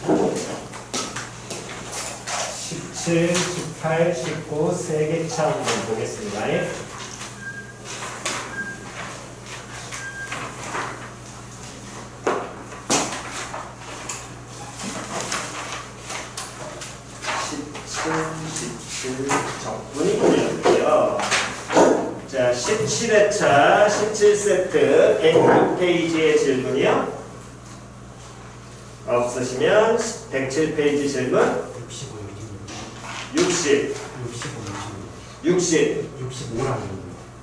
17, 18, 19 세 개 차 한번 보겠습니다. 17 적분이 걸렸고요. 자, 17회차 17세트 106페이지의 질문이요. 없으시면 107페이지 질문 60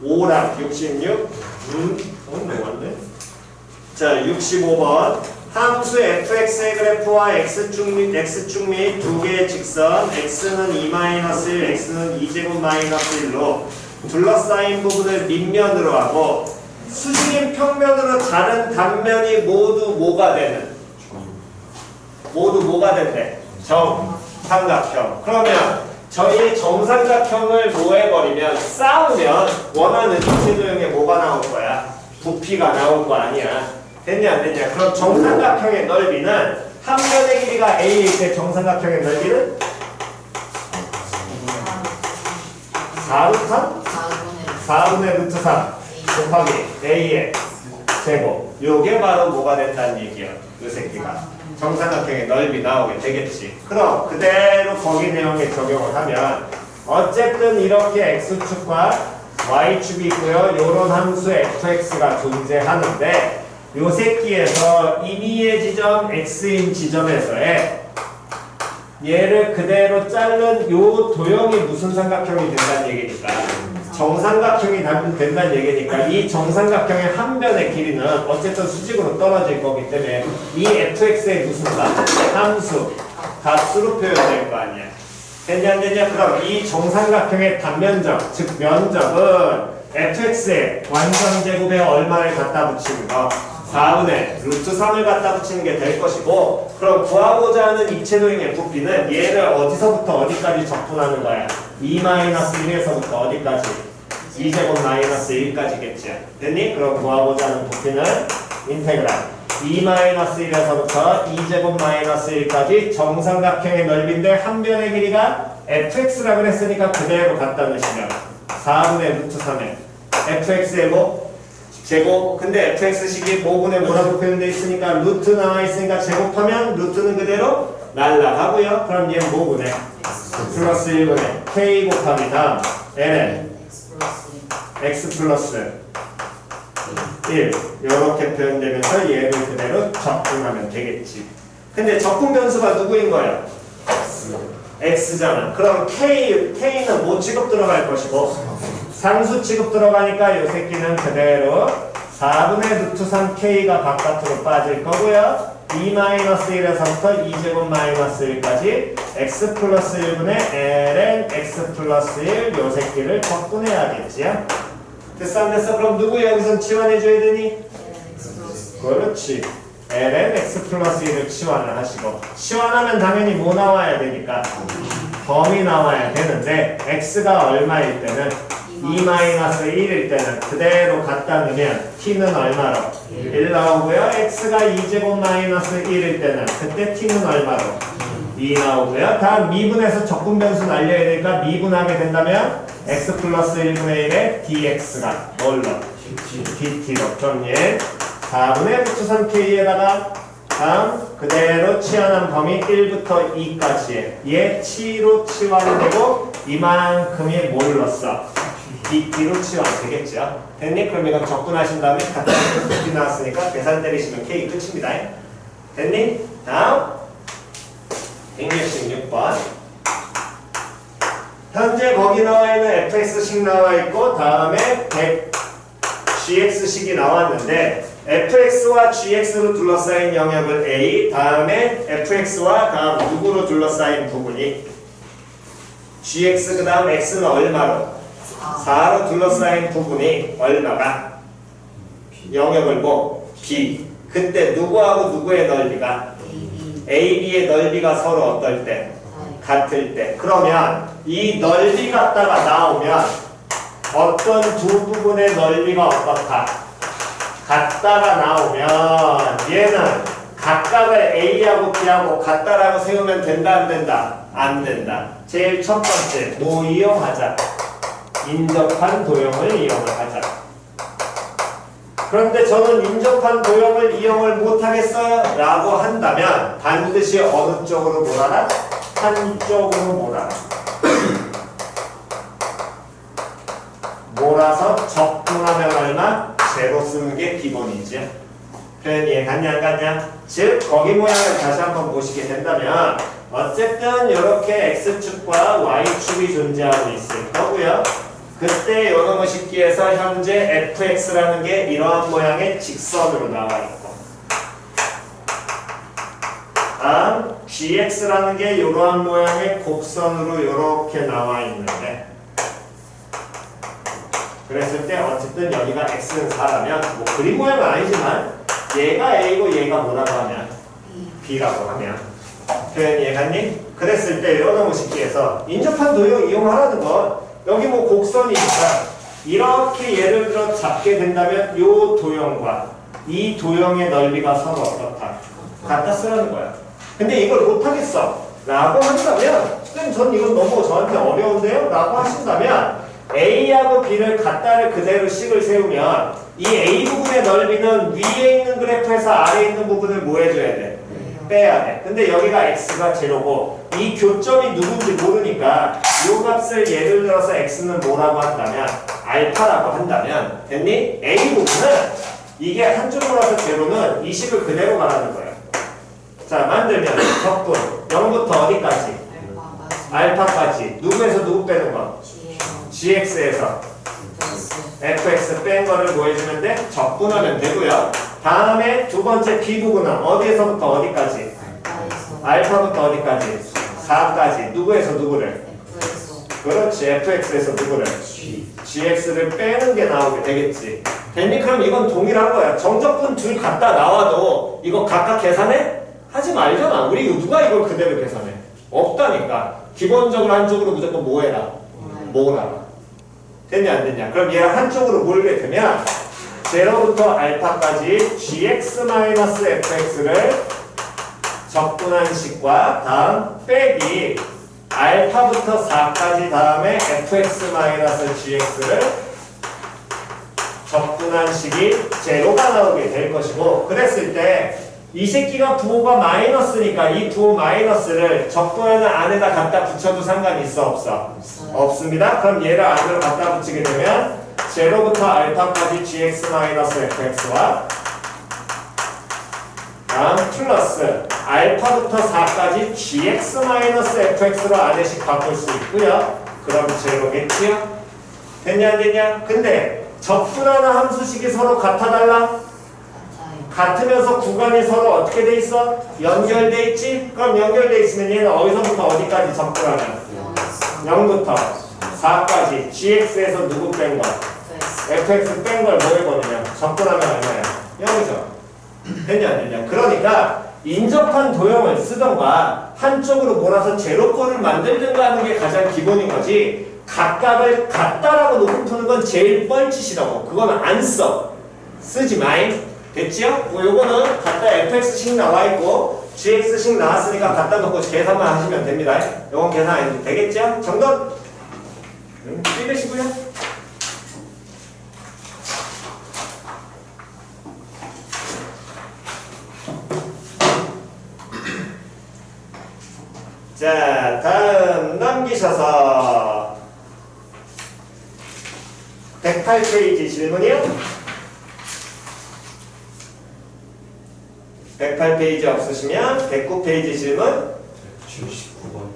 65랑 66 너무한데? 자, 65번 함수 fx의 그래프와 x축 및 두 개의 직선 x는 2-1, x는 2제곱-1로 둘러싸인 부분을 밑면으로 하고 수직인 평면으로 다른 단면이 모두 뭐가 되는? 모두 뭐가 된대? 정삼각형. 그러면 저희 정삼각형을 뭐 해버리면 싸우면 원하는 입체도형에 뭐가 나올 거야? 부피가 나올 거 아니야. 됐냐 안 됐냐? 그럼 정삼각형의 넓이는 한 면의 길이가 a일 때 정삼각형의 넓이는 4루트 3? 4분의 루트 3 곱하기 a의 제곱. 요게 바로 뭐가 된다는 얘기야. 이 새끼가 정삼각형의 넓이 나오게 되겠지. 그럼 그대로 거기 내용에 적용을 하면 어쨌든 이렇게 x축과 y축이 있고요. 요런 함수 fx가 존재하는데 요 새끼에서 임의의 지점 x인 지점에서의 얘를 그대로 자른 요 도형이 무슨 삼각형이 된다는 얘기니까 정삼각형이 된다는 얘기니까 이 정삼각형의 한 변의 길이는 어쨌든 수직으로 떨어질 거기 때문에 이 fx의 무슨 함수 값으로 표현될 거 아니야. 됐냐 안 됐냐? 그럼 이 정삼각형의 단면적 즉 면적은 fx의 완전 제곱에 얼마를 갖다 붙이는 거? 4분의 루트 3을 갖다 붙이는 게 될 것이고, 그럼 구하고자 하는 입체도형의 부피는 얘를 어디서부터 어디까지 적분하는 거야? 2-1에서부터 어디까지? 2제곱-1까지겠지. 됐니? 그럼 구하고자 하는 부피는 인테그랄 2-1에서부터 2제곱-1까지 정삼각형의 넓이인데 한 변의 길이가 fx라 그랬으니까 그대로 갖다 넣으시면 4분의 루트 3에 fx의 뭐? 제곱. 근데 fx식이 5분의 뭐라고 표현되어 있으니까 루트 나와 있으니까 제곱하면 루트는 그대로 날라가고요. 그럼 얘는 5분의 플러스 1분의 k 곱하기 다음 ln x 플러스 1 이렇게 표현되면서 얘를 그대로 적분하면 되겠지. 근데 적분 변수가 누구인 거야? x잖아. 그럼 k는 뭐 취급 들어갈 것이고 상수 취급 들어가니까 이 새끼는 그대로 4분의 루트 3k가 바깥으로 빠질 거고요. 2-1에서부터 2제곱-1까지 x 플러스 1분의 ln x 플러스 1 요 새끼를 적분해야겠지요. 됐어 안 됐어? 그럼 누구 여기서 치환해줘야 되니? 그렇지. ln x 플러스 1을 치환을 하시고 치환하면 당연히 뭐 나와야 되니까? 범위 나와야 되는데 x가 얼마일 때는 2-1일 때는 그대로 갖다 넣으면 t는 얼마로? 1 나오고요. x가 2제곱-1일 때는 그때 t는 얼마로? 2 나오고요. 다음 미분에서 적분 변수 날려야 되니까 미분하게 된다면 x 플러스 1분의 1에 dx가 뭘로? dt로. 그럼 얘 4분의 루트 3k에다가 다음 그대로 치환한 범위 1부터 2까지에 얘 t로 치환되고 이만큼이 뭘로 써? dt로 치환되겠죠. 됐니? 그럼 이건 적분하신 다음에 같은 부피 나왔으니까 계산 때리시면 k 끝입니다. 됐니? 다음 166번 현재 거기 나와 있는 fx식 나와 있고 다음에 gx식이 나왔는데 fx와 gx로 둘러싸인 영역은 a 다음에 fx와 다음 누구로 둘러싸인 부분이 gx 그 다음 x는 얼마로? 4로 둘러싸인 부분이 얼마가? 영역을 뭐? b. 그때 누구하고 누구의 넓이가? AB의 넓이가 서로 어떨 때? 같을 때. 그러면 이 넓이 갖다가 나오면 어떤 두 부분의 넓이가 어떻다? 같다가 나오면 얘는 각각을 A하고 B하고 같다라고 세우면 된다 안 된다? 안 된다. 제일 첫 번째 뭐 이용하자. 인접한 도형을 이용을 하자. 그런데 저는 인접한 도형을 이용을 못하겠어요 라고 한다면 반드시 어느 쪽으로 몰아라? 한쪽으로 몰아라. 몰아서 적분하면 얼마? 제로 쓰는 게 기본이죠. 표현 이해 갔냐 안 갔냐? 즉 거기 모양을 다시 한번 보시게 된다면 어쨌든 이렇게 X축과 Y축이 존재하고 있을 거고요. 그때 요놈의 식기에서 현재 fx라는 게 이러한 모양의 직선으로 나와 있고 gx라는 게 이러한 모양의 곡선으로 이렇게 나와 있는데 그랬을 때 어쨌든 여기가 x는 4라면 뭐 그림 모양은 아니지만 얘가 a고 얘가 뭐라고 하면 b라고 하면 표현 이해갔니? 그랬을 때 요놈의 식기에서 인접한 도형 이용하라는 건 여기 뭐 곡선이 있다. 이렇게 예를 들어 잡게 된다면 이 도형과 이 도형의 넓이가 서로 어떻다? 같다 쓰라는 거야. 근데 이걸 못하겠어 라고 한다면 선생님 전 이건 너무 저한테 어려운데요? 라고 하신다면 A하고 B를 같다를 그대로 식을 세우면 이 A 부분의 넓이는 위에 있는 그래프에서 아래에 있는 부분을 뭐 해줘야 돼? 빼야 돼. 근데 여기가 x가 제로고 이 교점이 누군지 모르니까 이 값을 예를 들어서 x는 뭐라고 한다면 알파라고 한다면 됐니? a 부분은 이게 한쪽으로 와서 제로는 이 식을 그대로 말하는 거예요. 자 만들면 적분 0부터 어디까지? 알파까지. 누구에서 누구 빼는 거? gx에서 fx 뺀 거를 뭐 해주면 돼? 적분하면 되고요. 다음에 두 번째 b 부분은 어디에서부터 어디까지? 알파부터 어디까지? 4까지. 누구에서 누구를? 그렇지. fx에서 누구를? gx를 빼는 게 나오게 되겠지. 됐니? 그럼 이건 동일한 거야. 정적분 둘 갖다 나와도 이거 각각 계산해? 하지 말잖아. 우리 이거 누가 이걸 그대로 계산해? 없다니까. 기본적으로 한쪽으로 무조건 뭐 해라? 모으라. 됐냐 안 됐냐? 그럼 얘를 한쪽으로 몰게 되면 제로부터 알파까지 gx-fx를 적분한 식과 다음 빼기 알파부터 4까지 다음에 fx-gx를 적분한 식이 제로가 나오게 될 것이고 그랬을 때 이 새끼가 부호가 마이너스니까 이 부호 마이너스를 적분하는 안에다 갖다 붙여도 상관이 있어 없어? 없습니다. 그럼 얘를 안으로 갖다 붙이게 되면 제로부터 알파까지 gx-fx와 다음 플러스 알파부터 4까지 gx-fx로 안에씩 바꿀 수 있고요. 그럼 제로겠지요? 됐냐 안 됐냐? 근데 적분하는 함수식이 서로 같아달라? 같으면서 구간이 서로 어떻게 돼 있어? 연결돼 있지? 그럼 연결돼 있으면 얘는 어디서부터 어디까지 적분하면? 0부터 4까지 gx에서 누구 뺀 거? fx 뺀 걸 뭐 해보느냐? 적분하면 얼마야? 0이죠. 됐냐 안 됐냐? 그러니까 인접한 도형을 쓰던가 한쪽으로 몰아서 제로꼴을 만들든가 하는 게 가장 기본인 거지 각각을 같다라고 놓고 푸는 건 제일 뻘짓이라고. 그거는 안 써. 쓰지 마잉. 됐지요? 뭐 요거는 갖다 fx식 나와있고 gx식 나왔으니까 갖다 놓고 계산만 하시면 됩니다. 요건 계산 안 해도 되겠죠? 정답! 삐되시고요. 자, 다음 넘기셔서 108페이지 질문이요? 108페이지 없으시면 109페이지 질문 79번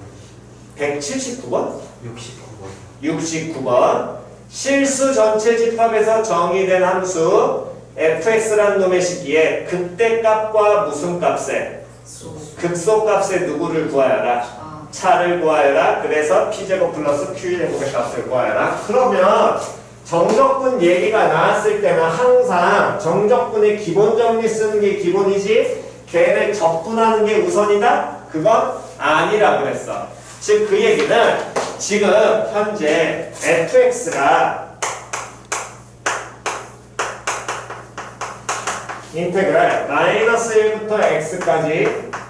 179번? 69번 69번 실수 전체 집합에서 정의된 함수 fx란 놈의 식기에 극대값과 무슨 값에? 극소값에 누구를 구하여라? 차를 구하여라. 그래서 p제곱 플러스 q제곱의 값을 구하여라. 그러면 정적분 얘기가 나왔을 때는 항상 정적분의 기본 정리 쓰는 게 기본이지 걔를 적분하는 게 우선이다? 그건 아니라 그랬어. 즉 그 얘기는 지금 현재 fx가 인테그랄 마이너스 1부터 x까지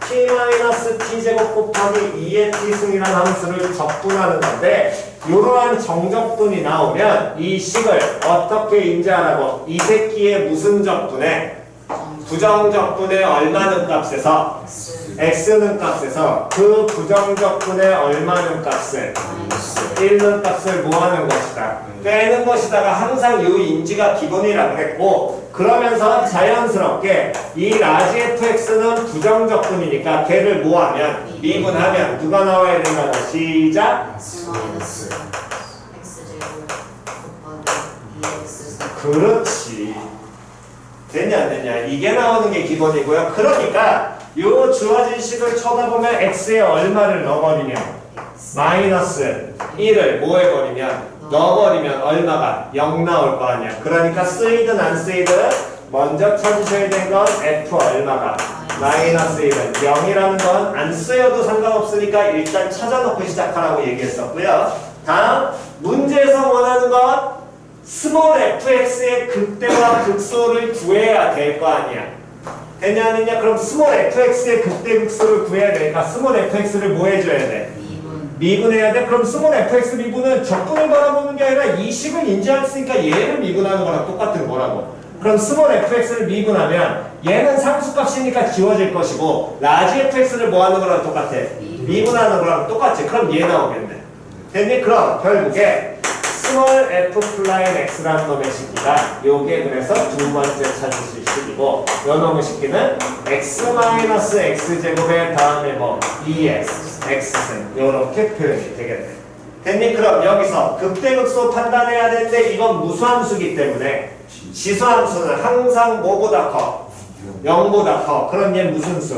t 마이너스 t제곱 곱하기 2의 t승이라는 함수를 적분하는 건데 이러한 정적분이 나오면 이 식을 어떻게 인지하라고? 이 새끼의 무슨 적분에? 부정적분의 얼마는 값에서 x는 값에서 그 부정적분의 얼마는 값을 1는 값을 뭐하는 것이다 빼는 것이다가 항상 이 인지가 기본이라 그랬고 그러면서 자연스럽게 이 라지 fx는 부정적분이니까 걔를 뭐하면 미분하면 누가 나와야 된다고 시작 그렇지 됐냐 안 됐냐 이게 나오는 게 기본이고요 그러니까 요 주어진 식을 쳐다보면 x에 얼마를 넣어버리면 마이너스 1을 뭐 해버리면 넣어버리면 얼마가 0 나올 거 아니야 그러니까 쓰이든 안 쓰이든 먼저 찾으셔야 된 건 f 얼마가 마이너스 1은 0이라는 건 안 쓰여도 상관없으니까 일단 찾아놓고 시작하라고 얘기했었고요 다음 문제에서 원하는 건 스몰 fx의 극대와 극소를 구해야 될 거 아니야 됐냐 안 됐냐? 그럼 스몰 fx의 극대 극소를 구해야 되니까 스몰 fx를 뭐 해줘야 돼? 미분해야 돼? 그럼 스몰 fx 미분은 적분을 바라보는 게 아니라 이 식을 인지할 수 있으니까 얘를 미분하는 거랑 똑같은 거라고 그럼 스몰 fx를 미분하면 얘는 상수값이니까 지워질 것이고 라지 fx를 뭐 하는 거랑 똑같아? 미분하는 거랑 똑같지 그럼 얘 나오겠네 됐니? 그럼 결국에 스몰 f 플라인 x라는 놈의 식기가 요게 그래서 두 번째 찾으실 식이고 요 놈의 식기는 x 마이너스 x제곱의 다음에 뭐 2x, x승 요렇게 표현이 되겠네 됐니? 그럼 여기서 극대극소 판단해야 되는데 이건 무수함수기 때문에 지수함수는 항상 뭐보다 커? 0보다 커 그럼 얘 무슨 수?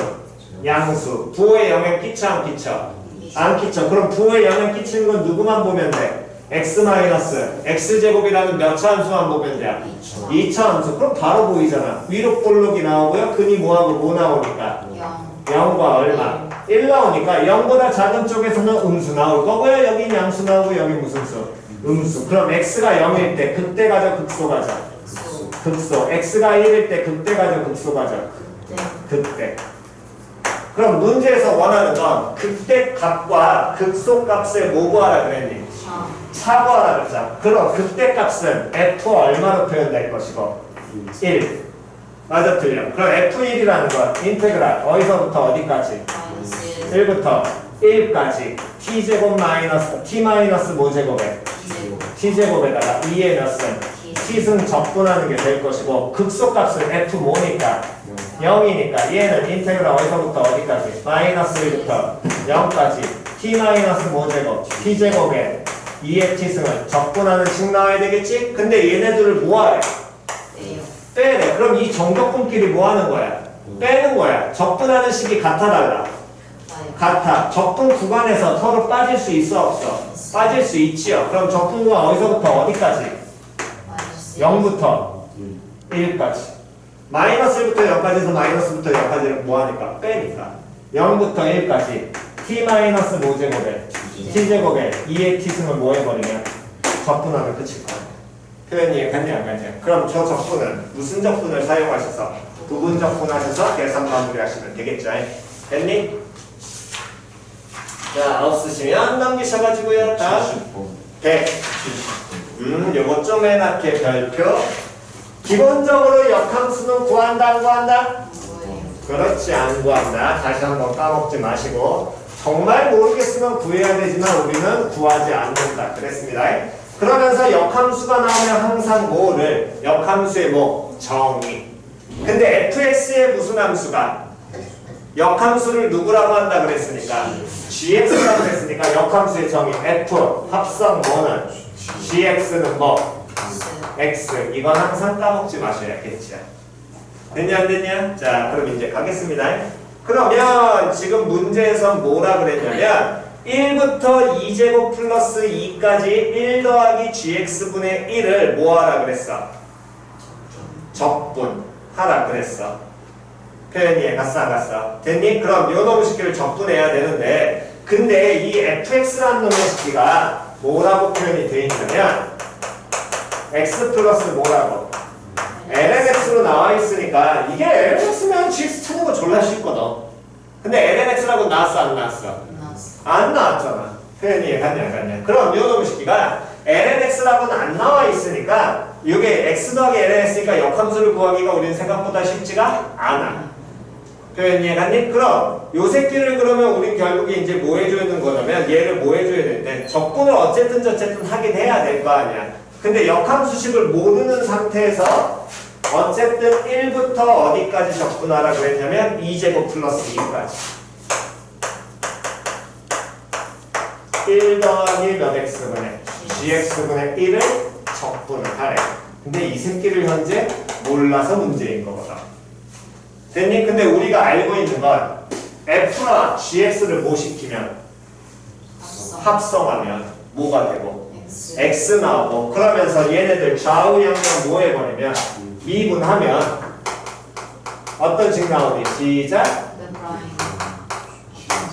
양수 부호에 영향 끼쳐 안 끼쳐? 안 끼쳐 그럼 부호에 영향 끼치는 건 누구만 보면 돼? x 마이너스 x제곱이라는 몇 차 함수만 보면 돼? 2차 함수 그럼 바로 보이잖아 위로 볼록이 나오고요 근이 뭐하고 뭐 나오니까 0과 얼마 1 나오니까 0보다 작은 쪽에서는 음수 나올 거고요 여긴 양수 나오고 여긴 무슨 수? 음수 그럼 x가 0일 때 극대 가져 극소 가져? 극소 x가 1일 때 극대 가져 극소 가져? 극대 그럼 문제에서 원하는 건 극대 값과 극소 값을 뭐 구하라 그랬니? 차구하라 그랬잖아. 그럼 극대값은 f 얼마로 표현될 것이고 1 맞아 틀려. 그럼 f1이라는 건 인테그랄 어디서부터 어디까지? 1부터 1까지 t제곱 마이너스 t 마이너스 뭐제곱에? t제곱에다가 2의 몇 승? t승 적분하는 게 될 것이고 극소값은 f 뭐니까? 0이니까 얘는 인테그랄 어디서부터 어디까지? 마이너스 1부터 0까지 t 마이너스 뭐제곱? t제곱에 2의 t승을 적분하는 식 나와야 되겠지? 근데 얘네들을 뭐하래? 빼야 돼. 그럼 이 정적분끼리 뭐하는 거야? 빼는 거야. 적분하는 식이 같아 달라? 같아. 적분 구간에서 서로 빠질 수 있어 없어? 빠질 수 있지요. 그럼 적분 구간 어디서부터 어디까지? 0부터 1까지 마이너스 1부터 0까지에서 마이너스부터 0까지는 뭐하니까? 빼니까 0부터 1까지 t 마이너스 뭐제곱에 t제곱에 2의 t승을 뭐 해버리면 적분하면 끝일 거야. 표현이 이해갔냐 안 갔냐? 그럼 저 적분은 무슨 적분을 사용하셔서 부분 적분하셔서 계산 마무리하시면 되겠죠? 됐니? 자, 없으시면 넘기셔가지고요. 다음 100 요거 좀 해놨게 별표. 기본적으로 역함수는 구한다 안 구한다? 그렇지 안 구한다. 다시 한번 까먹지 마시고 정말 모르겠으면 구해야 되지만 우리는 구하지 않는다 그랬습니다. 그러면서 역함수가 나오면 항상 뭐를? 역함수의 뭐? 정의. 근데 fx의 무슨 함수가? 역함수를 누구라고 한다 그랬으니까 gx라고 그랬으니까 역함수의 정의 f 합성 뭐는? gx는 뭐? x. 이건 항상 까먹지 마셔야겠죠. 됐냐 안 됐냐? 자 그럼 이제 가겠습니다. 그러면 지금 문제에서 뭐라 그랬냐면 1부터 2제곱 플러스 2까지 1 더하기 gx분의 1을 뭐하라 그랬어? 적분하라 그랬어. 표현이 이해갔어 안 갔어? 됐니? 그럼 요 놈의 식기를 적분해야 되는데 근데 이 fx라는 놈의 식기가 뭐라고 표현이 돼 있냐면 x 플러스 뭐라고? lnx로 나와 있으니까 이게 lnx면 gx 찾는 거 졸라 쉽거든. 근데 lnx라고 나왔어 안 나왔어? 안 나왔잖아. 표현이 갔냐 안 갔냐. 그럼 요놈 식기가 lnx라고는 안 나와 있으니까 이게 x 더하기 lnx니까 역함수를 구하기가 우리는 생각보다 쉽지가 않아. 표현 이해갔니? 그럼 요 새끼를 그러면 우린 결국에 이제 뭐 해줘야 되는 거냐면 얘를 뭐 해줘야 되는데 적분을 어쨌든 저쨌든 하긴 해야 될 거 아니야. 근데 역함수식을 모르는 상태에서 어쨌든 1부터 어디까지 적분하라고 했냐면 2제곱 플러스 2까지 1 더하기 몇 x분의 gx분의 1을 적분을 하래. 근데 이 새끼를 현재 몰라서 문제인 거거든. 됐니? 근데 우리가 알고 있는 건 f와 gx를 뭐 시키면 합성하면 뭐가 되고 x 나오고 그러면서 얘네들 좌우 양면 뭐 해버리면 미분하면 어떤 식 나오니? 시작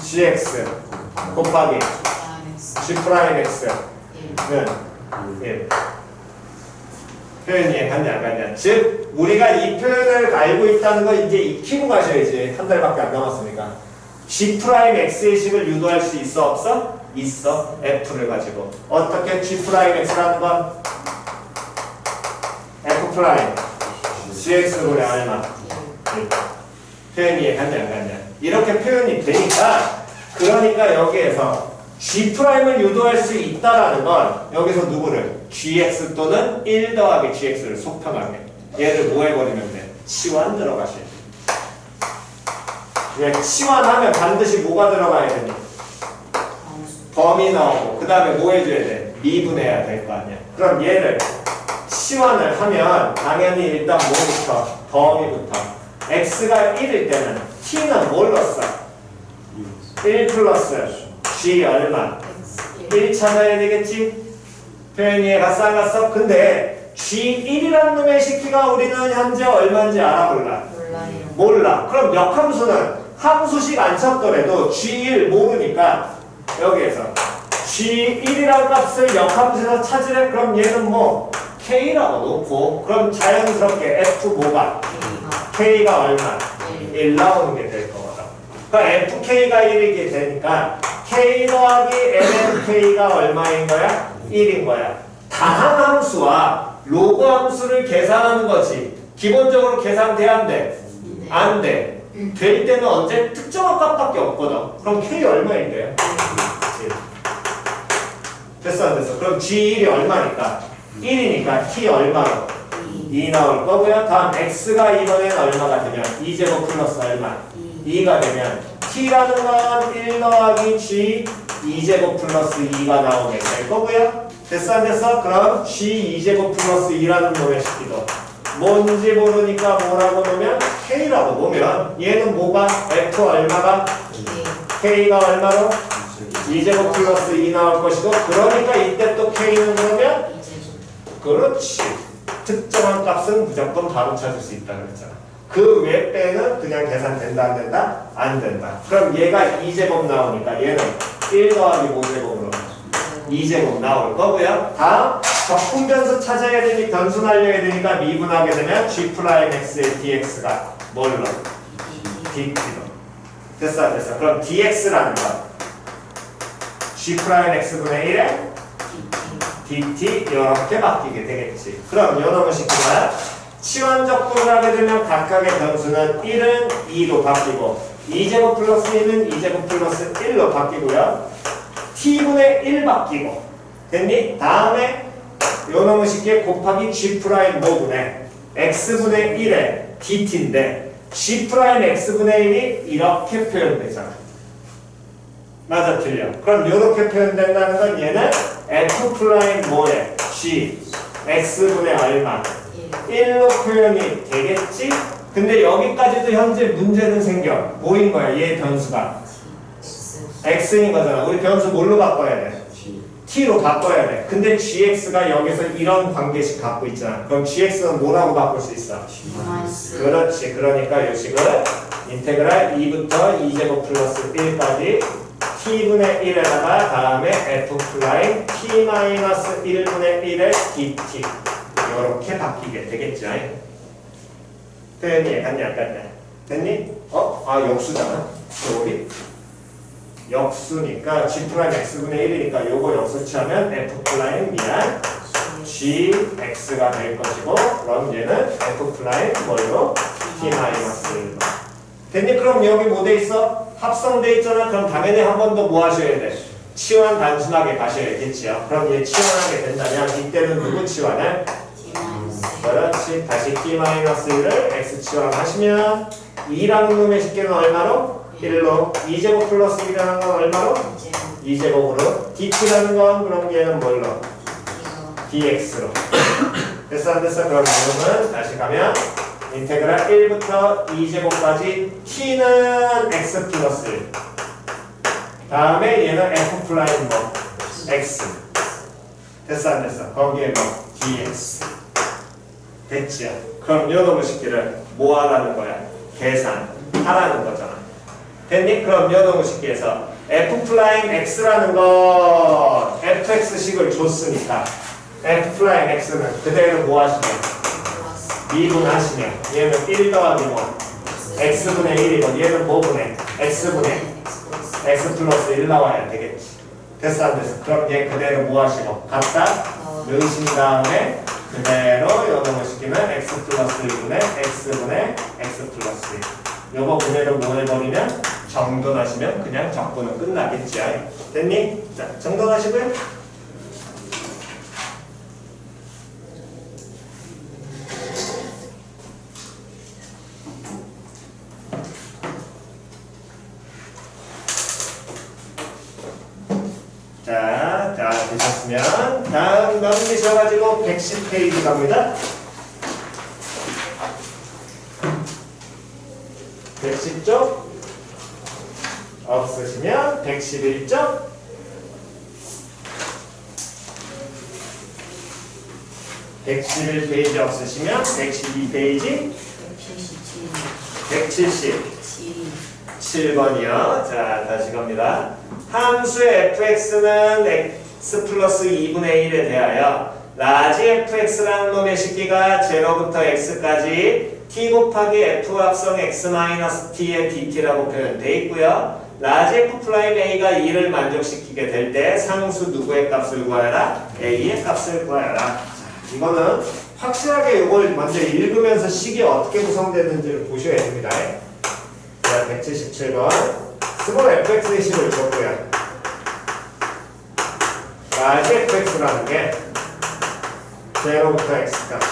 gx 곱하기 g'x는 1 표현이 갔냐 안 갔냐. 즉 우리가 이 표현을 알고 있다는 거 이제 익히고 가셔야지. 한 달밖에 안 남았으니까. g'x의 식을 유도할 수 있어 없어? 있어. f를 가지고 어떻게 g'x라는 건 f' gx분의 얼마 표현이 갔냐 안 갔냐. 이렇게 표현이 되니까 그러니까 여기에서 G'을 유도할 수 있다라는 건 여기서 누구를? GX 또는 1 더하기 GX를 속편하게 얘를 뭐 해버리면 돼? 치환 들어가셔야 돼. 왜? 치환하면 반드시 뭐가 들어가야 되니? 범위 나오고 그 다음에 뭐 해줘야 돼? 미분해야 될 거 아니야. 그럼 얘를 치환을 하면 당연히 일단 뭐부터? 범위부터 X가 1일 때는 T는 뭘로 써? 1 플러스 G 얼마? 1 찾아야 되겠지? 표현이 갔어 안 갔어? 근데 G1이라는 놈의 식기가 우리는 현재 얼마인지 알아 몰라? 몰라. 그럼 역함수는 함수식 안 쳤더라도 G1 모르니까 여기에서 G1이라는 값을 역함수에서 찾으래. 그럼 얘는 뭐 K라고 놓고 그럼 자연스럽게 F 뭐가? K가 얼마? 1 나오는 게 될 거거든. 그러니까 FK가 1이게 되니까 K 더하기 LNK가 얼마인 거야? 1인 거야. 다항함수와 로그 함수를 계산하는 거지. 기본적으로 계산돼야 안 돼? 안 돼. 될 때는 언제? 특정한 값밖에 없거든. 그럼 K 얼마인데요? 됐어 안 됐어? 그럼 G1이 얼마니까? 1이니까 T 얼마로? 2 나올 거고요. 다음 X가 이번엔 얼마가 되면? 2제곱 플러스 얼마? 2가 되면 T라는 건 1 더하기 G 2제곱 플러스 2가 나오게 될 거고요. 됐어 안 됐어? 그럼 G 2제곱 플러스 2라는 놈의 식기도 뭔지 모르니까 뭐라고 놓으면 K라고 보면 얘는 뭐가? F 얼마가? K가 얼마로? 2제곱 플러스 2 나올 것이고 그러니까 이때 또 K는 그러면? 그렇지. 특정한 값은 무조건 바로 찾을 수 있다 그랬잖아. 그 외 빼는 그냥 계산된다 안 된다? 안 된다. 그럼 얘가 2제곱 나오니까 얘는 1 더하기 5제곱으로 2제곱 나올 거고요. 다음 적분 변수 찾아야 되니 변수 날려야 되니까 미분하게 되면 G'X의 dx가 뭘로? dt로. 됐어 안 됐어? 그럼 dx라는 건 G'X분의 1에 dt 이렇게 바뀌게 되겠지. 그럼 요놈을 시키면 치환 적분을 하게 되면 각각의 변수는 1은 2로 바뀌고 2제곱 플러스 1은 2제곱 플러스 1로 바뀌고요. t분의 1 바뀌고 됐니? 다음에 요놈의 식기에 곱하기 G'모분의 x분의 1의 dt인데 G'x분의 1이 이렇게 표현되잖아. 맞아 틀려. 그럼 이렇게 표현된다는 건 얘는 f 뭐에 G x분의 얼마 1로 표현이 되겠지? 근데 여기까지도 현재 문제는 생겨. 뭐인 거야? 얘 변수가 x인 거잖아. 우리 변수 뭘로 바꿔야 돼? t로 바꿔야 돼. 근데 gx가 여기서 이런 관계식 갖고 있잖아. 그럼 gx는 뭐라고 바꿀 수 있어? 그렇지. 그러니까 이 식을 인테그랄 2부터 2제곱 플러스 1까지 t분의 1에다가 다음에 f 플라임 t 마이너스 1분의 1의 dt 이렇게 바뀌게 되겠죠. 표현이 같냐 안 같냐? 됐니? 역수잖아. 우리 역수니까 G 프라임 X분의 1이니까 요거 역수치하면 F 프라임 미안 GX가 될 것이고 그럼 얘는 F 프라임 뭘로? T 마이너스 1로. 됐니? 그럼 여기 뭐 돼 있어? 합성돼 있잖아. 그럼 당연히 한 번 더 뭐 하셔야 돼? 치환 단순하게 가셔야겠지요. 그럼 얘 치환하게 된다면 이때는 누구 치환을? 그렇지. 다시 T-1을 X 치환하시면 2라는 놈의 식계는 얼마로? 1로. 2제곱 플러스 1이라는 건 얼마로? 2제곱으로. DT라는 건 그럼 얘는 뭘로? DX로. 됐어 안 됐어? 그럼 이놈은 다시 가면 인테그랄 1부터 2제곱까지 T는 X 플러스 1. 다음에 얘는 F 플라임 뭐? X. 됐어 안 됐어? 거기에 뭐? DX. 됐지요? 그럼 요놈의 식기를 뭐 하라는 거야? 계산하라는 거잖아. 됐니? 그럼 요놈의 식기에서 F 플라임 X라는 건 FX식을 줬으니까 F 플라임 X는 그대로 뭐 하시면? 미분하시면 얘는 1 더하기 뭐? X분의 1이고 얘는 뭐분의? X분의 X 플러스 1 나와야 되겠지. 됐어 안 됐어? 그럼 얘 그대로 뭐 하시고? 갖다 넣으신 다음에 그대로 요놈을 시키면 X 플러스 1분의 X분의 X 플러스 1 요거 그대로 뭐 해버리면 정돈하시면 그냥 적분은 끝나겠지. 됐니? 자, 정돈하시고요. 자, 되셨으면 다음 넘기셔가지고 110페이지 갑니다. 110쪽 없으시면 111쪽 111페이지 없으시면 112페이지 177번이요. 자, 다시 갑니다. 함수의 fx는 x 플러스 2분의 1에 대하여 라지 fx라는 놈의 식기가 0부터 x까지 t 곱하기 f 합성 x 마이너스 t의 dt라고 표현되어 있고요. 라지 f 프라임 a가 2를 만족시키게 될 때 상수 누구의 값을 구하여라? a의 값을 구하여라. 자, 이거는 확실하게 이걸 먼저 읽으면서 식이 어떻게 구성되는지를 보셔야 됩니다. 자, 177번 스몰 fx의 식을 줬고요. 라지 fx라는 게 0부터 x까지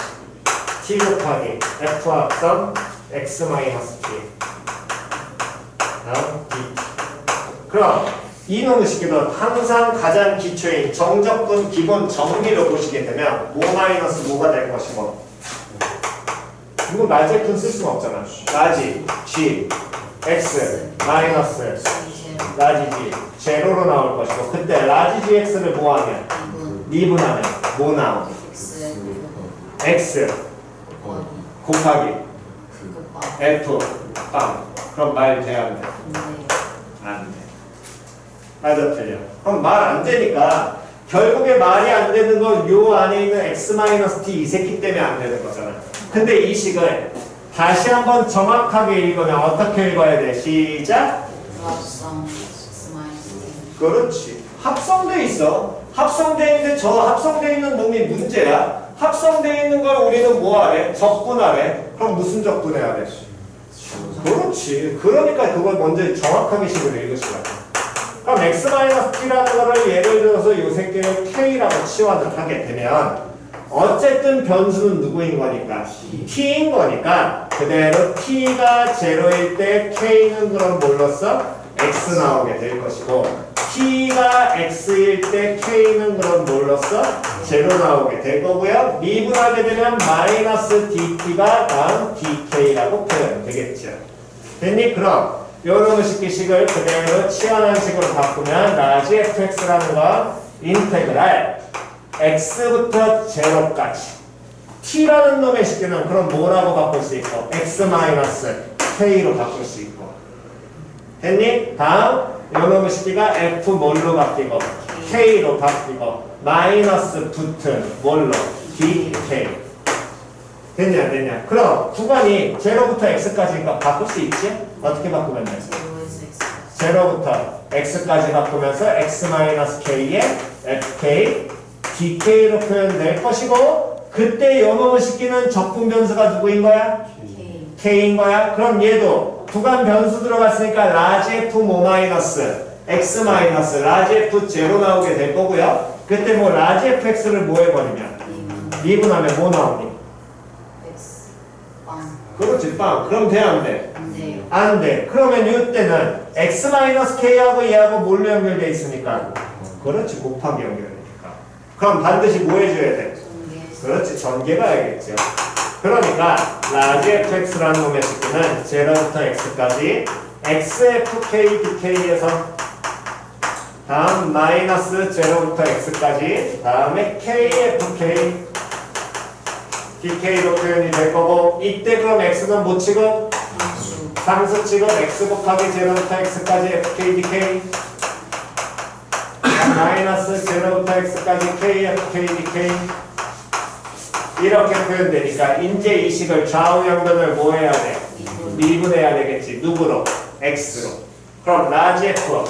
t 곱하기 f 합성 x 마이너스 t 다음 dt. 그럼 이놈의 식기는 항상 가장 기초인 정적분 기본 정리로 보시게 되면 뭐 마이너스 뭐가 될 것이고 이거 라지 f는 쓸 수는 없잖아. 라지 g x 마이너스 라지 g 제로로 나올 것이고 그때 라지 gx를 뭐 하면 미분하면 뭐 나오니? x 곱하기 f 빵. 그럼 말 돼 안 돼? 안 돼. 맞아 틀려. 그럼 말 안 되니까 결국에 말이 안 되는 건 요 안에 있는 x-t 이 새끼 때문에 안 되는 거잖아. 근데 이 식을 다시 한번 정확하게 읽으면 어떻게 읽어야 돼? 시작. 그렇지. 합성돼 있어. 합성돼 있는데 저 합성돼 있는 놈이 문제야. 합성돼 있는 걸 우리는 뭐 하래? 적분하래. 그럼 무슨 적분해야 돼? 그렇지. 그러니까 그걸 먼저 정확하게 식으로 읽으시라. 그럼 x-t라는 거를 예를 들어서 요 새끼를 k라고 치환을 하게 되면 어쨌든 변수는 누구인 거니까? t인 거니까 그대로 t가 0일 때 k는 그럼 뭘로써? x 나오게 될 것이고 t가 x일 때 k는 그럼 뭘로써? 0 나오게 될 거고요. 미분하게 되면 마이너스 dt가 다음 dk라고 표현되겠죠. 됐니? 그럼 요런 식기식을 그대로 치환한 식으로 바꾸면 라지 fx라는 건 인테그랄 x부터 0까지 t라는 놈의 식기는 그럼 뭐라고 바꿀 수 있고 x-k로 바꿀 수 있고 됐니? 다음 요놈의 식기가 f 뭘로 바뀌고 k로 바뀌고 마이너스 붙은 뭘로? dk 됐냐 안 됐냐? 그럼 구간이 0부터 x까지니까 바꿀 수 있지? 어떻게 바꾸면 돼? 0부터 x까지 바꾸면서 x-k에 fk, dk로 표현될 것이고 그때 요놈을 시키는 적분 변수가 누구인 거야? k인 거야. 그럼 얘도 구간 변수 들어갔으니까 라지 f 모 마이너스 x 마이너스 라지 f 제로 나오게 될 거고요. 그때 뭐 라지 fx를 뭐 해버리면 미분하면 뭐 나오니? 그렇지 빵. 그럼 돼 안 돼? 안 돼. 그러면 이때는 x-k하고 얘하고 뭘로 연결돼 있으니까? 그렇지 곱하기 연결되니까. 그럼 반드시 뭐 해줘야 돼? 그렇지 전개가 해야겠죠. 그러니까 라지 fx라는 놈의 식구는 0부터 x까지 xfk dk에서 다음 마이너스 0부터 x까지 다음에 kfk dk로 표현이 될 거고 이때 그럼 x는 뭐 취급? 상수 취급 x 곱하기 0부터 x까지 fk dk 마이너스 0부터 x까지 kfk dk 이렇게 표현되니까 이제 이 식을 좌우 연변을 뭐 해야 돼? 미분해야 되겠지. 누구로? x로. 그럼 라지 f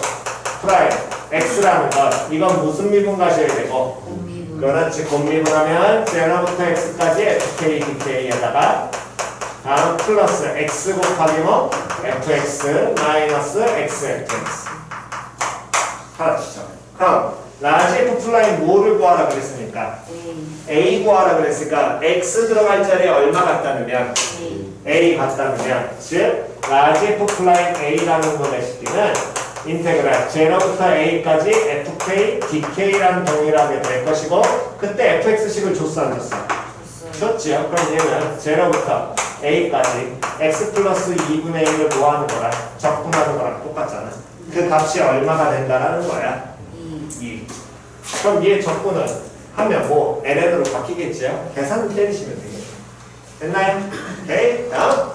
프라임 x라는 것 이건 무슨 미분 가셔야 되고? 그렇지. 곱미분하면 0부터 x까지 fk dk에다가 다음 플러스 x 곱하기 뭐? fx 마이너스 xfx 하나씩 그럼 라지 f 플라인 뭐를 구하라 그랬으니까? a 구하라 그랬으니까 x 들어갈 자리에 얼마 갖다 넣으면? a 갖다 넣으면 즉 라지 f 플라인 a라는 놈의 식기는 인테그랄 0부터 a까지 fk, dk라는 동일하게 될 것이고 그때 fx식을 줬어 안 줬어? 줬지요. 그럼 얘는 0부터 a까지 x 플러스 2분의 1을 뭐 하는 거라? 적분하는 거랑 똑같잖아. 그 값이 얼마가 된다라는 거야? 2. 그럼 얘 적분은 하면 뭐 ln으로 바뀌겠죠? 계산 때리시면 되겠죠. 됐나요? 오케이. 다음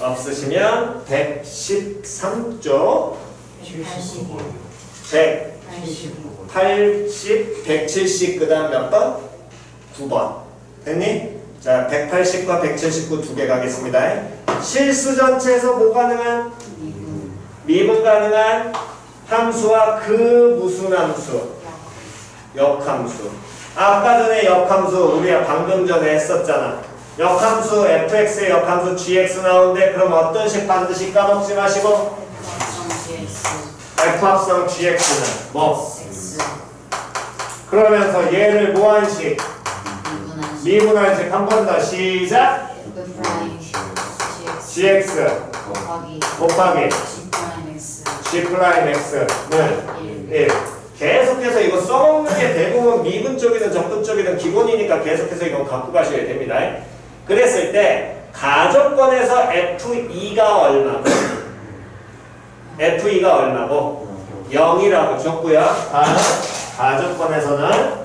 없으시면 113쪽 180, 170 그 다음 몇 번? 9번 됐니? 자 180과 179 두 개 가겠습니다. 실수 전체에서 뭐 가능한? 미분 가능한 함수와 그 무슨 함수? 역함수. 아까 전에 역함수 우리가 방금 전에 했었잖아. 역함수 fx의 역함수 gx 나오는데 그럼 어떤 식 반드시 까먹지 마시고 f합성 gx는 뭐? 그러면서 얘를 뭐한식? 미분한식 한 번 더 시작 gx 곱하기 g'x는 1 계속해서 이거 써먹는 게 대부분 미분 쪽이든 적분 쪽이든 기본이니까 계속해서 이거 갖고 가셔야 됩니다. 그랬을 때 가족권에서 F2가 얼마고? F2가 얼마고? 0이라고 줬고요. 다음 가족권에서는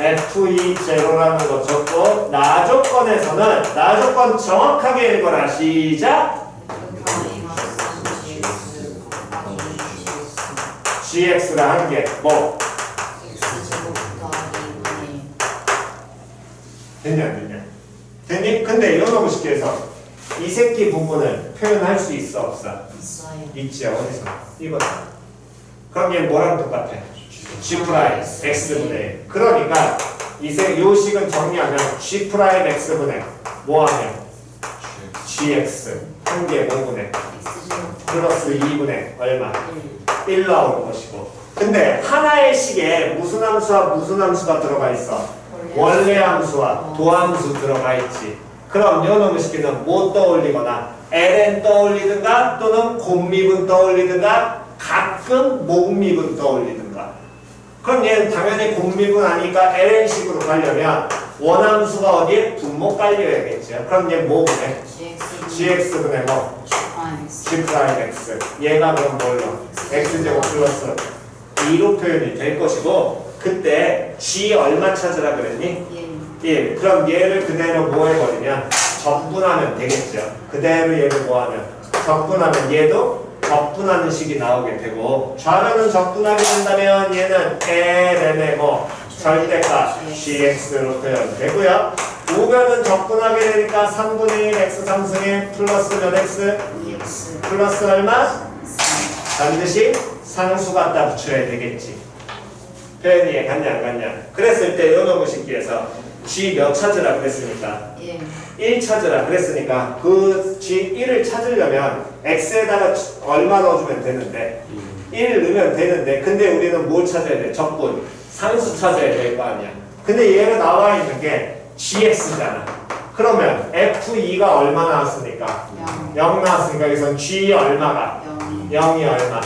F2 제로라는 거 줬고 나조건에서는 나조건 정확하게 읽어라. 시작! gx가 한 개. 뭐? 됐냐 안 됐냐? 됐니? 근데 이런 거 쉽게 해서 이 새끼 부분을 표현할 수 있어 없어? 있지. 어디서? 이거다. 그럼 얘 뭐랑 똑같아? g 프라임 x분의 그러니까 요 식은 정리하면 g 프라임 x분의 뭐하면? gx 한 개 5분의 플러스 2분의 얼마? 1 나오는 것이고 근데 하나의 식에 무슨 함수와 무슨 함수가 들어가 있어? 원래 함수와 도함수 들어가 있지. 그럼 요놈의 식기는 뭐 떠올리거나 ln 떠올리든가 또는 곱미분 떠올리든가 가끔 목미분 떠올리든가 그럼 얘는 당연히 곱미분 아니까 ln식으로 가려면 원함수가 어디에? 분모 깔려야겠죠. 그럼 얘 뭐 분해? gx분의 뭐? g'x 얘가 그럼 뭘로? x제곱 플러스 2로 표현이 될 것이고 그때 g 얼마 찾으라 그랬니? 1. 그럼 얘를 그대로 뭐 해버리면 적분하면 되겠죠. 그대로 얘를 뭐하면 적분하면 얘도 적분하는 식이 나오게 되고 좌변은 적분하게 된다면 얘는 ln의 뭐 절대값 gx로 표현되고요. 우변은 적분하게 되니까 3분의 1 x 3승에 플러스 몇 x? 플러스 얼마? 반드시 상수 갖다 붙여야 되겠지. 표현 이해 갔냐 안 갔냐? 그랬을 때 요놈의 식기에서 g 몇 찾으라 그랬으니까 1 찾으라 그랬으니까 그 g 1을 찾으려면 x에다가 얼마 넣어주면 되는데 1 넣으면 되는데 근데 우리는 뭘 찾아야 돼? 적분 상수 찾아야 될 거 아니야. 근데 얘가 나와 있는 게 gx잖아. 그러면 f2가 얼마 나왔습니까? 0 나왔으니까 여기서 g 얼마가? 0이 얼마?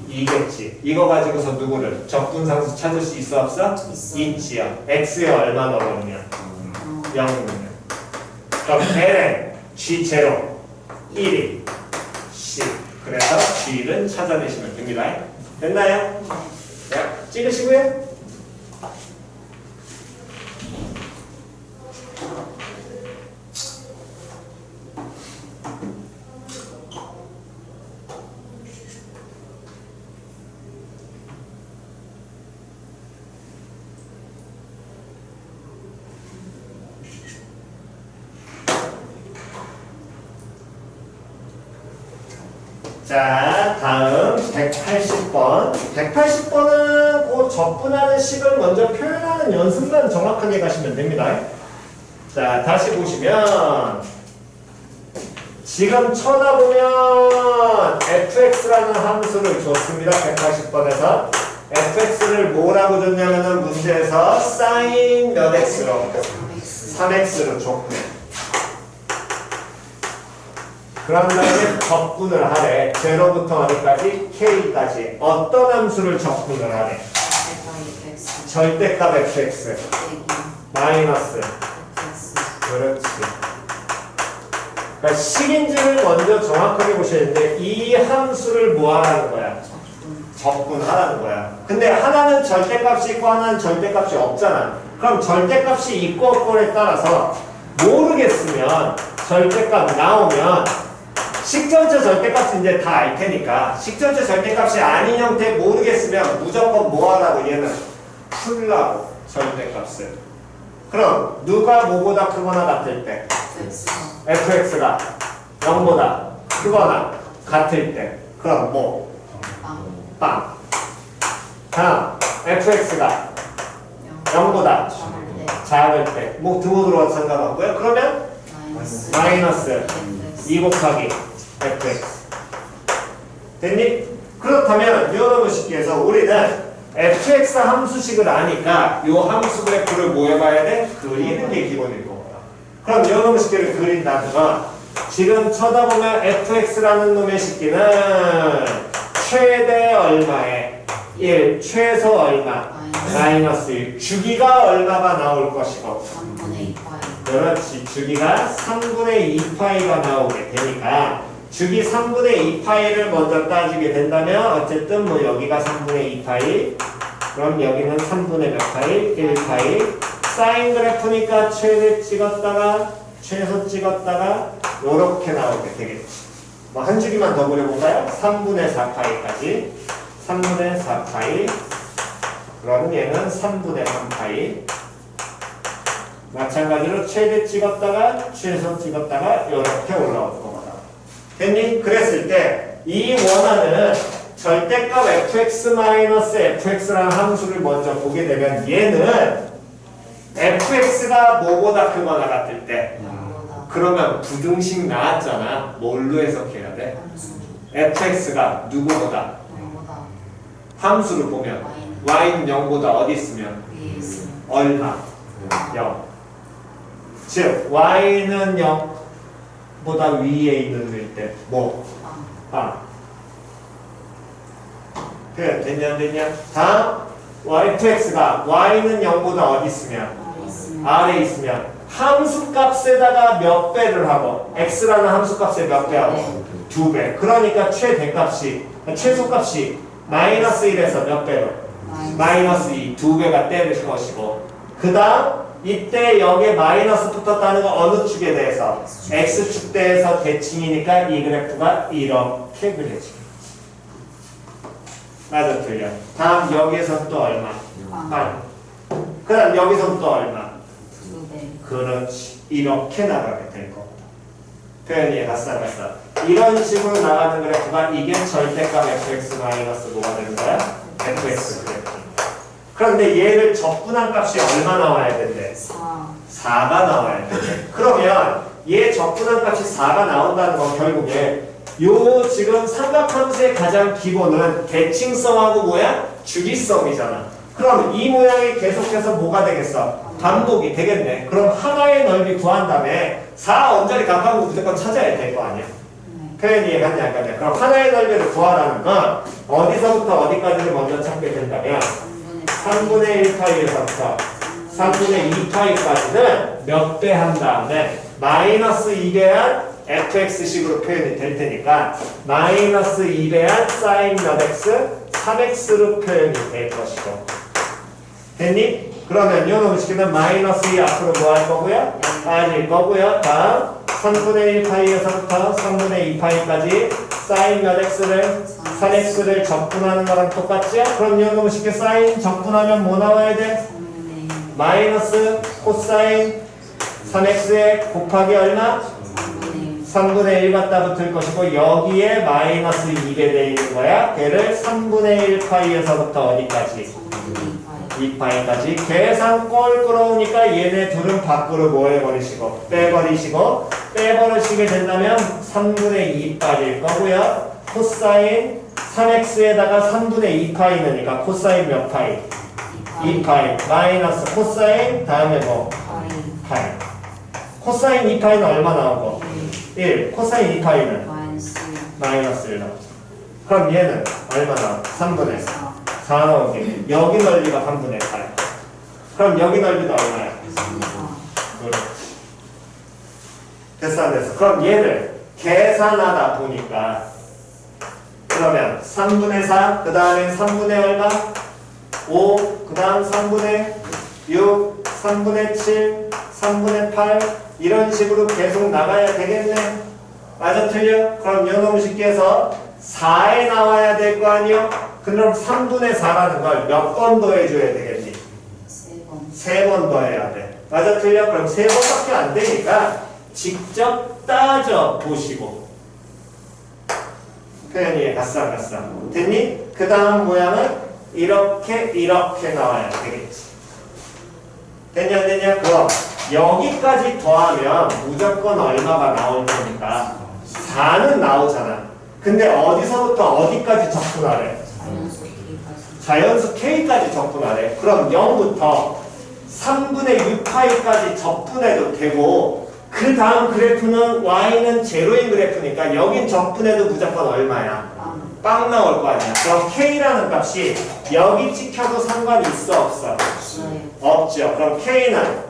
2겠지. 이거 가지고서 누구를? 적분상수 찾을 수 있어 없어? 있지요. x에 얼마 넣으면? 0 넣으면. 그럼 ln g0 1이 10. 그래서 g를 찾아내시면 됩니다. 됐나요? 네. 찍으시고요. 자, 다음 180번. 180번은 그 적분하는 식을 먼저 표현하는 연습만 정확하게 가시면 됩니다. 자, 다시 보시면 지금 쳐다보면 fx라는 함수를 줬습니다. 180번에서 fx를 뭐라고 줬냐면은 문제에서 sin 몇 x로 3x로 줬고요. 그런 다음에 적분을 하래. 0부터 어디까지? k까지. 어떤 함수를 적분을 하래? 절대값 fx 마이너스. 그렇지. 그러니까 식인지를 먼저 정확하게 보셔야 되는데 이 함수를 뭐 하라는 거야? 적분하라는 거야. 근데 하나는 절대값이 있고 하나는 절대값이 없잖아. 그럼 절대값이 있고 없고에 따라서 모르겠으면 절대값 나오면 식전체 절대값은 이제 다 알 테니까 식전체 절대값이 아닌 형태 모르겠으면 무조건 뭐 하라고 얘는 풀라고 절대값을. 그럼 누가 뭐보다 크거나 같을 때 fx가 0보다 크거나 같을 때 그럼 뭐? 빵. 다음 fx가 0보다 작을 때 뭐 등호 들어와도 상관없고요. 그러면 마이너스 2 곱하기 fx 됐니? 그렇다면 이런 식기에서 우리는 fx 함수식을 아니까 이 함수 그래프를 뭐 해봐야 돼? 그리는 게 기본일 거고요. 그럼 이런 식기를 그린다는 건 지금 쳐다보면 fx라는 놈의 식기는 최대 얼마에 1, 최소 얼마 마이너스 1, 주기가 얼마가 나올 것이고 3분의 2파이. 그렇지. 주기가 3분의 2파이가 나오게 되니까 주기 3분의 2파이를 먼저 따지게 된다면 어쨌든 뭐 여기가 3분의 2파이 그럼 여기는 3분의 몇 파이? 1파이 사인 그래프니까 최대 찍었다가 최소 찍었다가 요렇게 나오게 되겠지. 뭐 한 주기만 더 그려볼까요? 3분의 4파이까지 3분의 4파이 그럼 얘는 3분의 3파이 마찬가지로 최대 찍었다가 최소 찍었다가 이렇게 올라올 거다. 됐니? 그랬을 때 이 원하는 절대값 fx-fx라는 함수를 먼저 보게 되면 얘는 fx가 뭐보다 크거나 같을 때 그러면 부등식 나왔잖아. 뭘로 해석해야 돼? fx가 누구보다? 함수를 보면 y는 0보다 어디 있으면? 얼마? 0. 즉 y는 0보다 위에 있는 일 때 뭐? 표현 됐냐 안 됐냐? 다음 fx가 y는 0보다 어디 있으면? 아래에 있으면 함수 값에다가 몇 배를 하고 x라는 함수 값에 몇 배 하고? 2배. 그러니까 최대값이 최소값이 마이너스 1에서 몇 배로? 마이너스 2, 2배가 때릴 것이고 그 다음 이때 여기에 마이너스 붙었다는 건 어느 축에 대해서? x축 대해서 대칭이니까 이 그래프가 이렇게 그려지겠지. 맞아 틀려. 다음 여기에서 또 얼마? 8. 그 다음 여기서부터 얼마? 2배. 그렇지. 이렇게 나가게 될 겁니다. 표현 이해가 싹갔어. 이런 식으로 나가는 그래프가 이게 절대값 fx 마이너스 뭐가 되는 거야? fx 그래프. 그런데 얘를 적분한 값이 얼마 나와야 된대? 4가 나와야 된대. 그러면 얘 적분한 값이 4가 나온다는 건 결국에 요 지금 삼각함수의 가장 기본은 대칭성하고 뭐야? 주기성이잖아. 그럼 이 모양이 계속해서 뭐가 되겠어? 반복이 되겠네. 그럼 하나의 넓이 구한 다음에 4 언저리 가까운 거 무조건 찾아야 될 거 아니야? 표현 이해갔냐 안 갔냐? 그럼 하나의 넓이를 구하라는 건 어디서부터 어디까지를 먼저 찾게 된다면 3분의 1파이에서부터 3분의 2파이까지는 몇 배 한 다음에 마이너스 2배한 fx식으로 표현이 될 테니까 마이너스 2배한 사인 몇 x? 3x로 표현이 될 것이고 됐니? 그러면 요놈 시키면 마이너스 2 앞으로 뭐 할 거고요? 빠질 거고요. 다음 3분의 1파이에서부터 3분의 2파이까지 사인 몇 x를 3x를 적분하는 거랑 똑같죠? 그럼 요놈 시키 사인 적분하면 뭐 나와야 돼? 마이너스 코사인 3x에 곱하기 얼마? 3분의 1 갖다 붙을 것이고 여기에 마이너스 2배 돼 있는 거야. 걔를 3분의 1파이에서부터 어디까지? 2파이까지. 계산 꼴끄러우니까 얘네 둘은 밖으로 뭐 해버리시고 빼버리시고 빼버리시게 된다면 3분의 2 빠질 거고요. 코사인 3x에다가 3분의 2파이 넣으니까 코사인 몇 파이? 2파이 마이너스 코사인 다음에 뭐? 파이. 코사인 2파이는 얼마 나오고? 1. 코사인 2파이는? 마이너스 1 나오죠. 그럼 얘는 얼마 나오고? 3분의 4 나오게. 여기 넓이가 3분의 8. 그럼 여기 넓이도 얼마야? 그렇지. 됐어 안 됐어? 그럼 얘를 계산하다 보니까 그러면 3분의 4, 그 다음에 3분의 얼마? 5, 그 다음 3분의 6, 3분의 7, 3분의 8 이런 식으로 계속 나가야 되겠네. 맞아 틀려? 그럼 요놈 쉽게해서 4에 나와야 될 거 아니요? 그럼 3분의 4라는 걸 몇 번 더해줘야 되겠니? 3번 더해야 돼. 맞아 틀려? 그럼 3번밖에 안 되니까 직접 따져 보시고 표현이 갔어 안 갔어? 됐니? 그 다음 모양은 이렇게 나와야 되겠지. 됐냐 안 됐냐? 그럼 여기까지 더하면 무조건 얼마가 나올 거니까 4는 나오잖아. 근데 어디서부터 어디까지 접근하래? 자연수 K까지 접근하래. 그럼 0부터 3분의 6파이까지 접근해도 되고 그 다음 그래프는 Y는 제로인 그래프니까 여긴 접근해도 무조건 얼마야? 빵 나올 거 아니야. 그럼 K라는 값이 여기 찍혀도 상관이 있어 없어? 없죠. 그럼 K는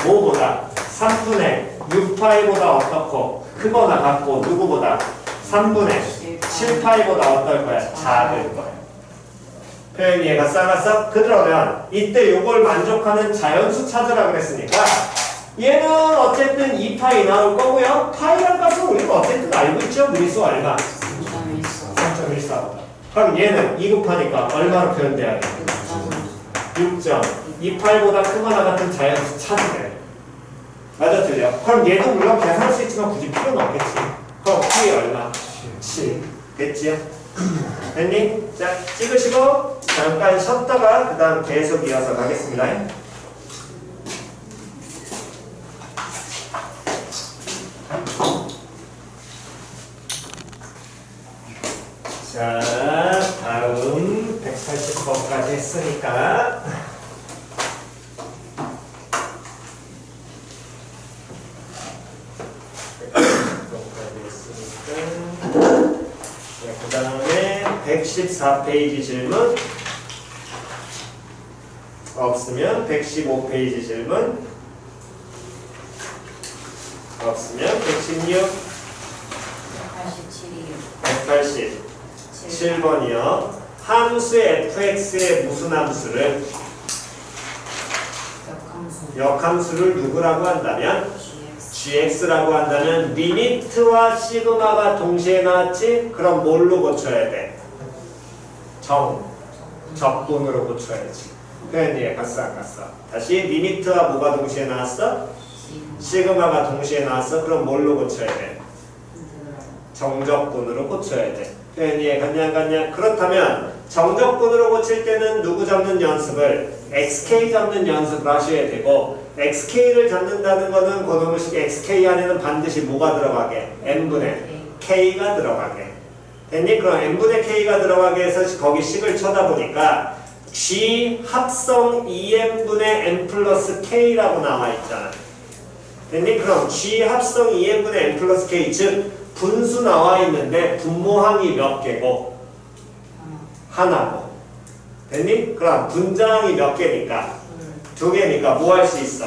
뭐보다? 3분의 6파이보다 어떻고? 크거나 같고 누구보다? 3분의 7파이보다 어떨 거야? 작을 거야. 표현 이해가 싹갔어? 그러면 이때 요걸 만족하는 자연수 찾으라 그랬으니까 얘는 어쨌든 2파이 나올 거고요. 파이란 값은 우리가 어쨌든 알고 있죠? 무리수 얼마? 3.14보다. 그럼 얘는 2 곱하니까 얼마로 표현돼야 돼? 6점. 2파이보다 크거나 같은 자연수 찾으래. 맞아 틀려? 그럼 얘도 물론 계산할 수 있지만 굳이 필요는 없겠지. 그럼 P 얼마? 7. 됐지요? 됐니? 자, 찍으시고 잠깐 쉬었다가 그 다음 계속 이어서 가겠습니다. 자, 다음 180번까지 했으니까 그 다음에 114페이지 질문 없으면 115페이지 질문 없으면 116 187번이요. 함수의 fx의 무슨 함수를 역함수를 누구라고 한다면 gx라고 한다면 리미트와 시그마가 동시에 나왔지? 그럼 뭘로 고쳐야 돼? 적분으로 고쳐야지. 표현이에 갔어 안 갔어? 다시 리미트와 뭐가 동시에 나왔어? 시그마가 동시에 나왔어? 그럼 뭘로 고쳐야 돼? 정적분으로 고쳐야 돼. 표현이에 갔냐 안 갔냐? 그렇다면 정적분으로 고칠 때는 누구 잡는 연습을? xk 잡는 연습을 하셔야 되고 xk를 잡는다는 거는 고노무식 xk 안에는 반드시 뭐가 들어가게? n분의 k가 들어가게. 됐니? 그럼 n분의 k가 들어가게 해서 거기 식을 쳐다보니까 g 합성 2n분의 n 플러스 k라고 나와 있잖아. 됐니? 그럼 g 합성 2n분의 n 플러스 k 즉 분수 나와 있는데 분모항이 몇 개고? 하나고. 됐니? 그럼 분자항이 몇 개니까? 두 개니까 뭐 할 수 있어?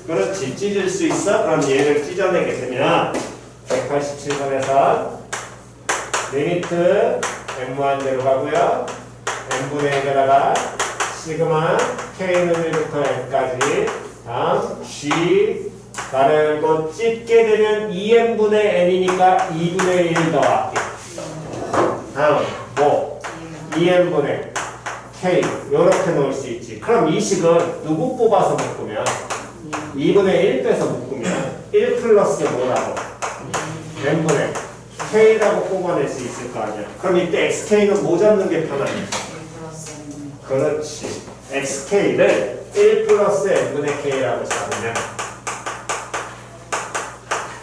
그렇지. 찢을 수 있어? 그럼 얘를 찢어내게 되면 187번에서 리미트 m 무한대로 가고요. n분의 1에다가 시그마 k는 1부터 n까지 다음 g 가르고 찢게 되면 2n분의 n이니까 2분의 1 더하기 다음 뭐 2n분의 k 요렇게 놓을 수 있지. 그럼 이 식은 누구 뽑아서 묶으면 2분의 1 빼서 묶으면 1 플러스 뭐라고? n분의 k라고 뽑아낼 수 있을 거 아니야. 그럼 이때 xk는 뭐 잡는 게 편하니? 그렇지. xk를 1 플러스 n분의 k라고 잡으면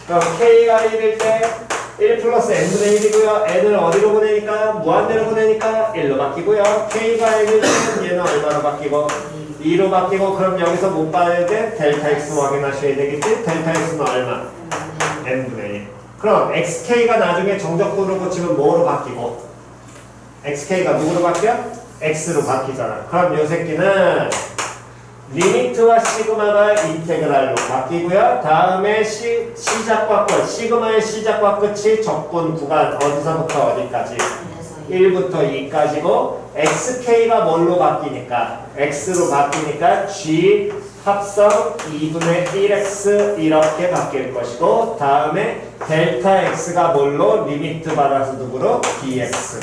그럼 k가 1일 때 1 플러스 n분의 1이고요. n을 어디로 보내니까? 무한대로 보내니까 1로 바뀌고요. k가 1일 때 얘는 얼마로 바뀌고? 2로 바뀌고 그럼 여기서 못 받을 때 델타 x 확인하셔야 되겠지? 델타 x는 얼마? n분의 1. 그럼 xk가 나중에 정적분으로 고치면 뭐로 바뀌고? xk가 누구로 바뀌어? x로 바뀌잖아. 그럼 요 새끼는 리미트와 시그마가 인테그랄로 바뀌고요. 다음에 시작과 끝, 시그마의 시작과 끝이 적분 구간 어디서부터 어디까지? 1부터 2까지고 xk가 뭘로 바뀌니까? x로 바뀌니까 g 합성 2분의 1x 이렇게 바뀔 것이고 다음에 델타 x가 뭘로? 리미트 받아서 누구로? dx.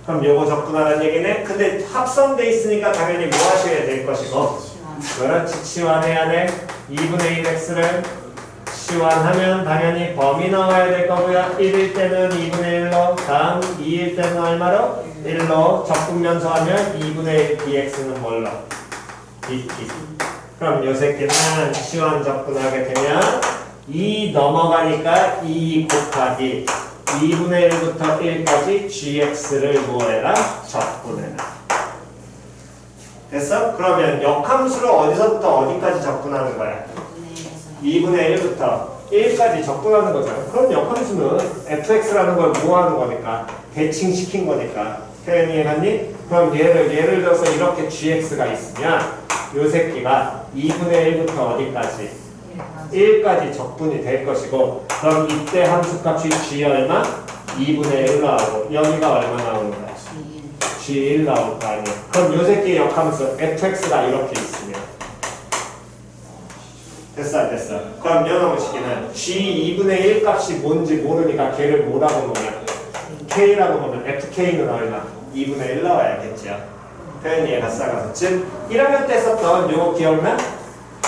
그럼 요거 적분하라는 얘기네. 근데 합성돼 있으니까 당연히 뭐 하셔야 될 것이고 그렇지. 치환해야 돼. 2분의 1x를 치환하면 당연히 범위 나와야 될 거고요. 1일 때는 2분의 1로 다음 2일 때는 얼마로? 1로 적분 면소하면 2분의 1 dx는 뭘로? dt. 그럼 요 새끼는 치환 적분하게 되면 2 넘어가니까 2 곱하기 2분의 1부터 1까지 gx를 뭐해라? 적분해라. 됐어? 그러면 역함수를 어디서부터 어디까지 적분하는 거야? 2분의 1부터 1까지 적분하는 거잖아. 그럼 역함수는 fx라는 걸 뭐 하는 거니까? 대칭시킨 거니까. 표현이 해놨니? 그럼 예를 들어서 이렇게 gx가 있으면 요 새끼가 2분의 1부터 어디까지? 1까지 적분이 될 것이고 그럼 이때 함수값이 g 얼마? 2분의 1 나오고 여기가 얼마 나오는 거야? g1 나올 거 아니야. 그럼 요 새끼의 역함수 fx가 이렇게 있으면 됐어 안 됐어? 그럼 연어무식이는 g 2분의 1 값이 뭔지 모르니까 걔를 뭐라고 놓으면 k라고 놓으면 fk는 얼마? 2분의 1 나와야겠죠. 표현이 얘가 싸가서 즉 1학년 때 썼던 요거 기억나?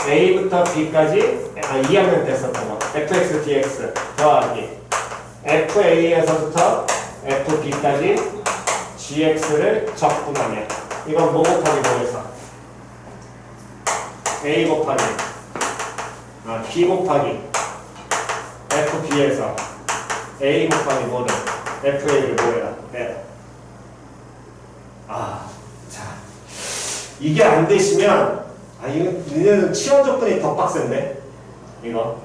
a부터 b까지 2학년 때 썼던 거 fx dx 더하기 fa에서부터 fb까지 gx를 적분하면 이건 뭐 곱하기 뭐에서? a 곱하기 b 곱하기 fb에서 a 곱하기 뭐는? fa를 뭐해라? 빼라. 자 이게 안 되시면 이거 니네는 치환 적분이 더 빡센데 이거.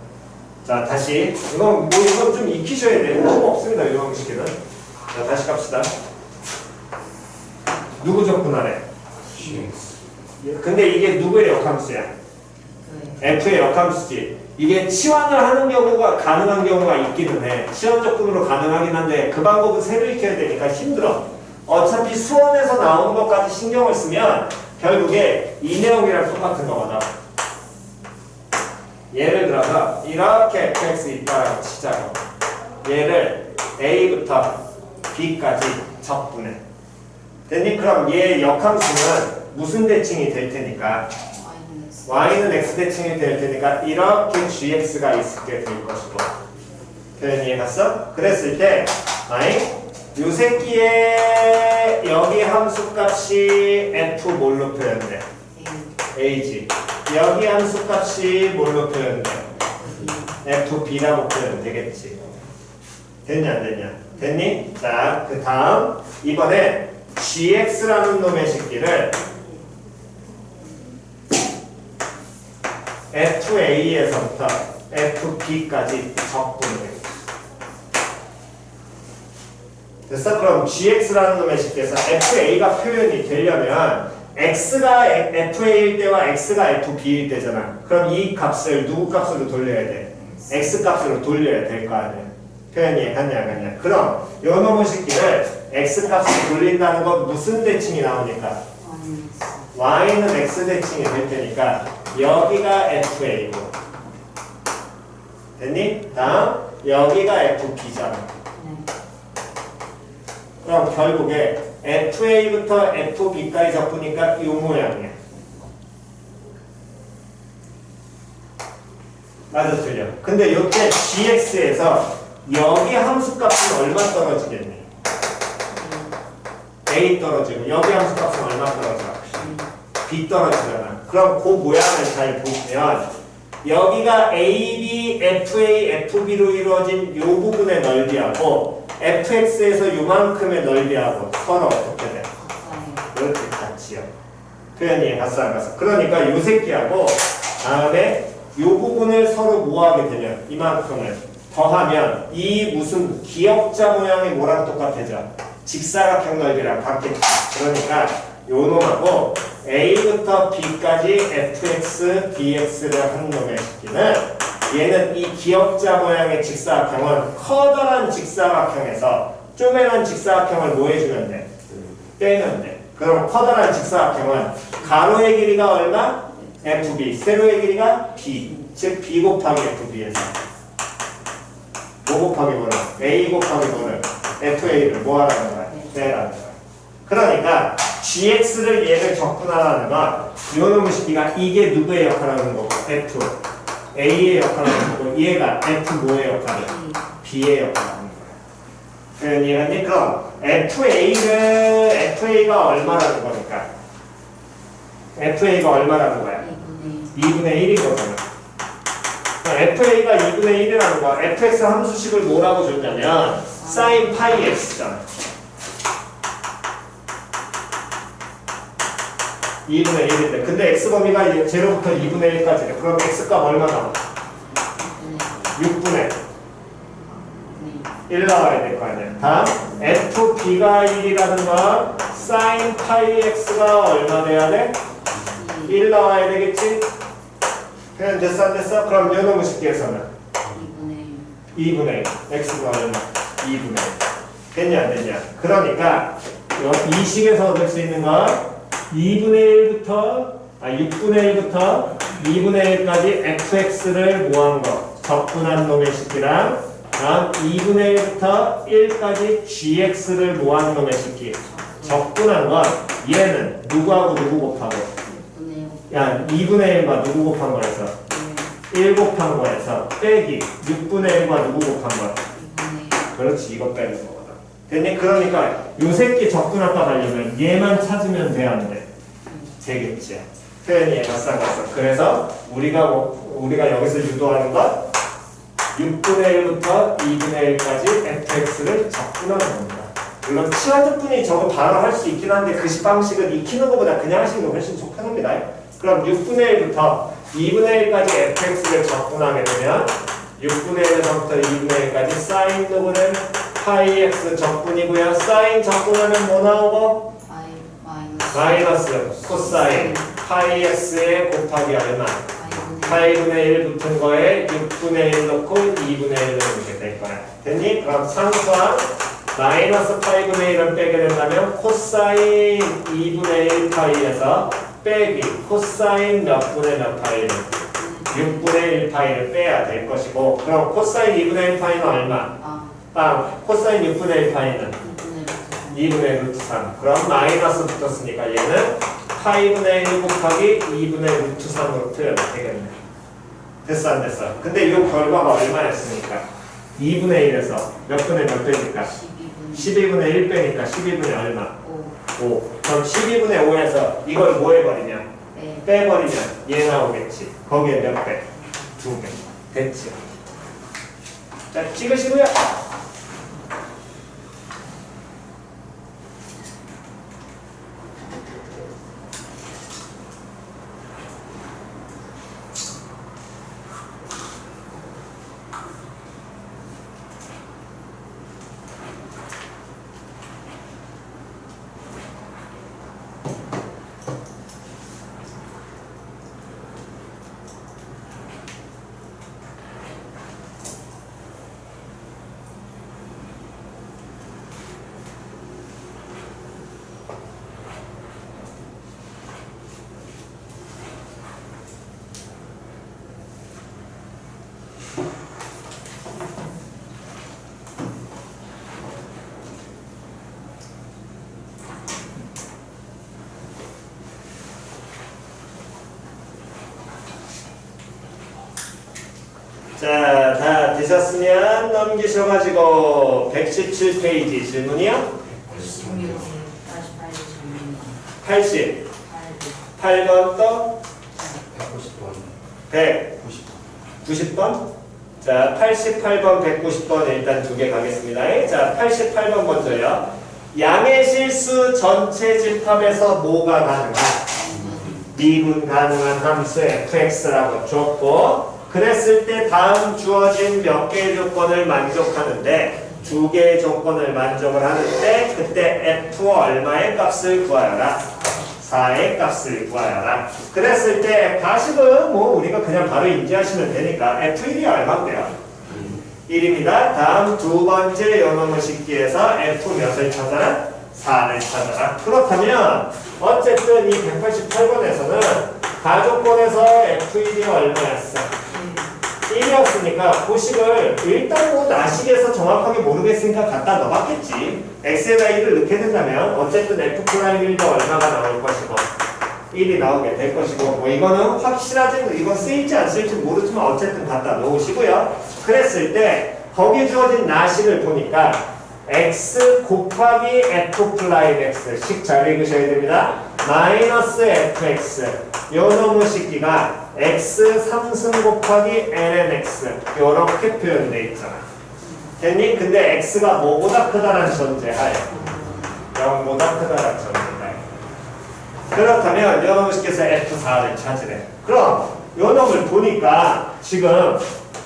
자 다시 이건 좀 익히셔야 돼. 너무 없습니다 이 방식에는. 자 다시 갑시다. 누구 적분하래? 근데 이게 누구의 역함수야? f의 역함수지. 이게 치환을 하는 경우가 가능한 경우가 있기는 해. 치환 적분으로 가능하긴 한데 그 방법은 새로 익혀야 되니까 힘들어. 어차피 수원에서 나오는 것까지 신경을 쓰면 결국에 이 내용이랑 똑같은 거거든. 예를 들어서 이렇게 fx 있다라고 치자고. 얘를 a부터 b까지 적분해. 됐니? 그럼 얘 역함수는 무슨 대칭이 될 테니까 y는 x 대칭이 될 테니까 이렇게 gx가 있게 될 것이고 표현 이해갔어? 그랬을 때 요 새끼의 여기 함수값이 f 뭘로 표현돼? a지. 여기 함수값이 뭘로 표현돼? fb라고 표현되겠지. 됐냐 안 됐냐? 됐니? 자, 그 다음 이번에 gx라는 놈의 새끼를 fa에서부터 fb까지 적분해. 됐어? 그럼 gx라는 놈의 새끼에서 fa가 표현이 되려면 x가 fa일 때와 x가 fb일 때잖아. 그럼 이 값을 누구 값으로 돌려야 돼? x 값으로 돌려야 될 거 아니야. 표현이 갔냐. 그럼 요 놈의 새끼를 x 값으로 돌린다는 건 무슨 대칭이 나오니까? y는 x 대칭이 될 테니까 여기가 fa고 됐니? 다음 여기가 fb잖아. 그럼 결국에 fa부터 fb까지 적으니까 이 모양이야. 맞아 틀려. 근데 요때 gx에서 여기 함수값은 얼마 떨어지겠니? a 떨어지고 여기 함수값은 얼마 떨어져? b 떨어지잖아. 그럼 그 모양을 잘 보면 여기가 a, b, fa, fb로 이루어진 요 부분의 넓이하고 fx에서 요만큼의 넓이하고 서로 어떻게 돼? 이렇게 같이요. 표현이 갔어 안 갔어? 그러니까 요 새끼하고 다음에 요 부분을 서로 뭐하게 되면 이만큼을 더하면 이 무슨 기역자 모양의 뭐랑 똑같아져? 직사각형 넓이랑 같겠지. 그러니까 요 놈하고 a부터 b까지 fx, dx를 한 놈의 새끼는 얘는 이 기역자 모양의 직사각형은 커다란 직사각형에서 쪼매난 직사각형을 뭐 해주면 돼? 빼면 돼. 그럼 커다란 직사각형은 가로의 길이가 얼마? fb, 세로의 길이가 b, 즉 b 곱하기 fb에서 뭐 곱하기 뭐는? a 곱하기 뭐는? fa를 뭐 하라는 거야? 빼라는 거야. 그러니까 gx를 얘를 적분하라는 건 요놈의 새끼가 이게 누구의 역할을 하는 거고 f a의 역할을 하는 거고 얘가 f 뭐의 역할을? b의 역할을 하는 거야. 표현 이해했니? 그럼 fa가 얼마라는 거니까? fa가 얼마라는 거야? 2분의 1인 거잖아. fa가 2분의 1이라는 거야. fx 함수식을 뭐라고 줬냐면 sin 파이 x잖아. 2분의 1인데 근데 x범위가 0부터 2분의 1까지래. 그럼 x값 얼마 나와? 6분의 1 나와야 될 거 아니야. 다음 fb가 1이라는 건 sin 파이 x가 얼마 돼야 돼? 1 나와야 되겠지? 표현 됐어 안 됐어? 그럼 요놈의 식기에서는 2분의 1 x가 얼마? 2분의 1 됐냐 안 됐냐? 그러니까 이 식에서 얻을 수 있는 건 6분의 1부터 2분의 1까지 fx를 뭐한 거? 적분한 놈의 식기랑 다음 2분의 1부터 1까지 gx를 뭐한 놈의 식기 적분한 건 얘는 누구하고 누구 곱하고? 야 2분의 1과 누구 곱한 거에서? 1 곱한 거에서 빼기 6분의 1과 누구 곱한 거야? 그렇지 이거 빼는 거거든. 됐니? 그러니까 요 새끼 적분할까 하려면 얘만 찾으면 돼 안 돼? 되겠지. 표현이 갔어 안 갔어? 그래서 우리가 여기서 유도하는 건 6분의 1부터 2분의 1까지 fx를 적분하는 겁니다. 물론 치환적분이 저거 바로 할 수 있긴 한데 그 방식은 익히는 것보다 그냥 하시는 게 훨씬 속편합니다. 그럼 6분의 1부터 2분의 1까지 fx를 적분하게 되면 6분의 1에서부터 2분의 1까지 사인 누구는 파이 x 적분이고요. 사인 적분하면 뭐 나오고? 마이너스 코사인 파이 x에 곱하기 얼마? 파이분의 1 붙은 거에 6분의 1 넣고 2분의 1 넣게 될 거야. 됐니? 그럼 상수항 마이너스 파이분의 1을 빼게 된다면 코사인 2분의 1 파이에서 빼기 코사인 몇 분의 몇 파이를 6분의 1 파이를 빼야 될 것이고 그럼 코사인 2분의 1 파이는 얼마? 코사인 6분의 1 파이는 2분의 루트 3 그럼 마이너스 붙었으니까 얘는 파이분의 1 곱하기 2분의 루트 3으로 표현이 되겠네. 됐어 안 됐어? 근데 이 결과가 얼마였으니까? 2분의 1에서 몇 분의 몇 빼니까? 12분의 1 빼니까 12분의 얼마? 5. 그럼 12분의 5에서 이걸 뭐 해버리냐? 빼버리면 얘 나오겠지. 거기에 몇 배? 2배. 됐지. 자, 찍으시고요. 자, 다 되셨으면 넘기셔가지고 117페이지 질문이요? 80 8번 또 190번 자 88번 190번 일단 두 개 가겠습니다. 자 88번 먼저요. 양의 실수 전체 집합에서 뭐가 가능한? 미분 가능한 함수 fx라고 줬고 그랬을 때 다음 주어진 몇 개의 조건을 만족하는데 두 개의 조건을 만족을 하는데 그때 f 얼마의 값을 구하여라? 4의 값을 구하여라. 그랬을 때 F40은 뭐 우리가 그냥 바로 인지하시면 되니까 F1이 얼마인데요? 1입니다. 다음 두 번째 요놈의 식기에서 F 몇을 찾아라? 4를 찾아라. 그렇다면 어쨌든 이 188번에서는 가조건에서 F1이 얼마였어? 1이었으니까 고식을 일단 뭐 나식에서 정확하게 모르겠으니까 갖다 넣어봤겠지. x에다 1을 넣게 된다면 어쨌든 f'1도 얼마가 나올 것이고 1이 나오게 될 것이고 뭐 이거는 확실하지 이건 쓰일지 안 쓰일지 모르지만 어쨌든 갖다 놓으시고요. 그랬을 때 거기 주어진 나식을 보니까 x 곱하기 f'(x) 식 잘 읽으셔야 됩니다. 마이너스 fx 요 놈의 식기가 x 3승 곱하기 lnx 요렇게 표현되어 있잖아. 됐니? 근데 x가 뭐보다 크다는 전제하에 0보다 크다는 전제하에 그렇다면 요 놈의 식기에서 f4를 찾으래. 그럼 요 놈을 보니까 지금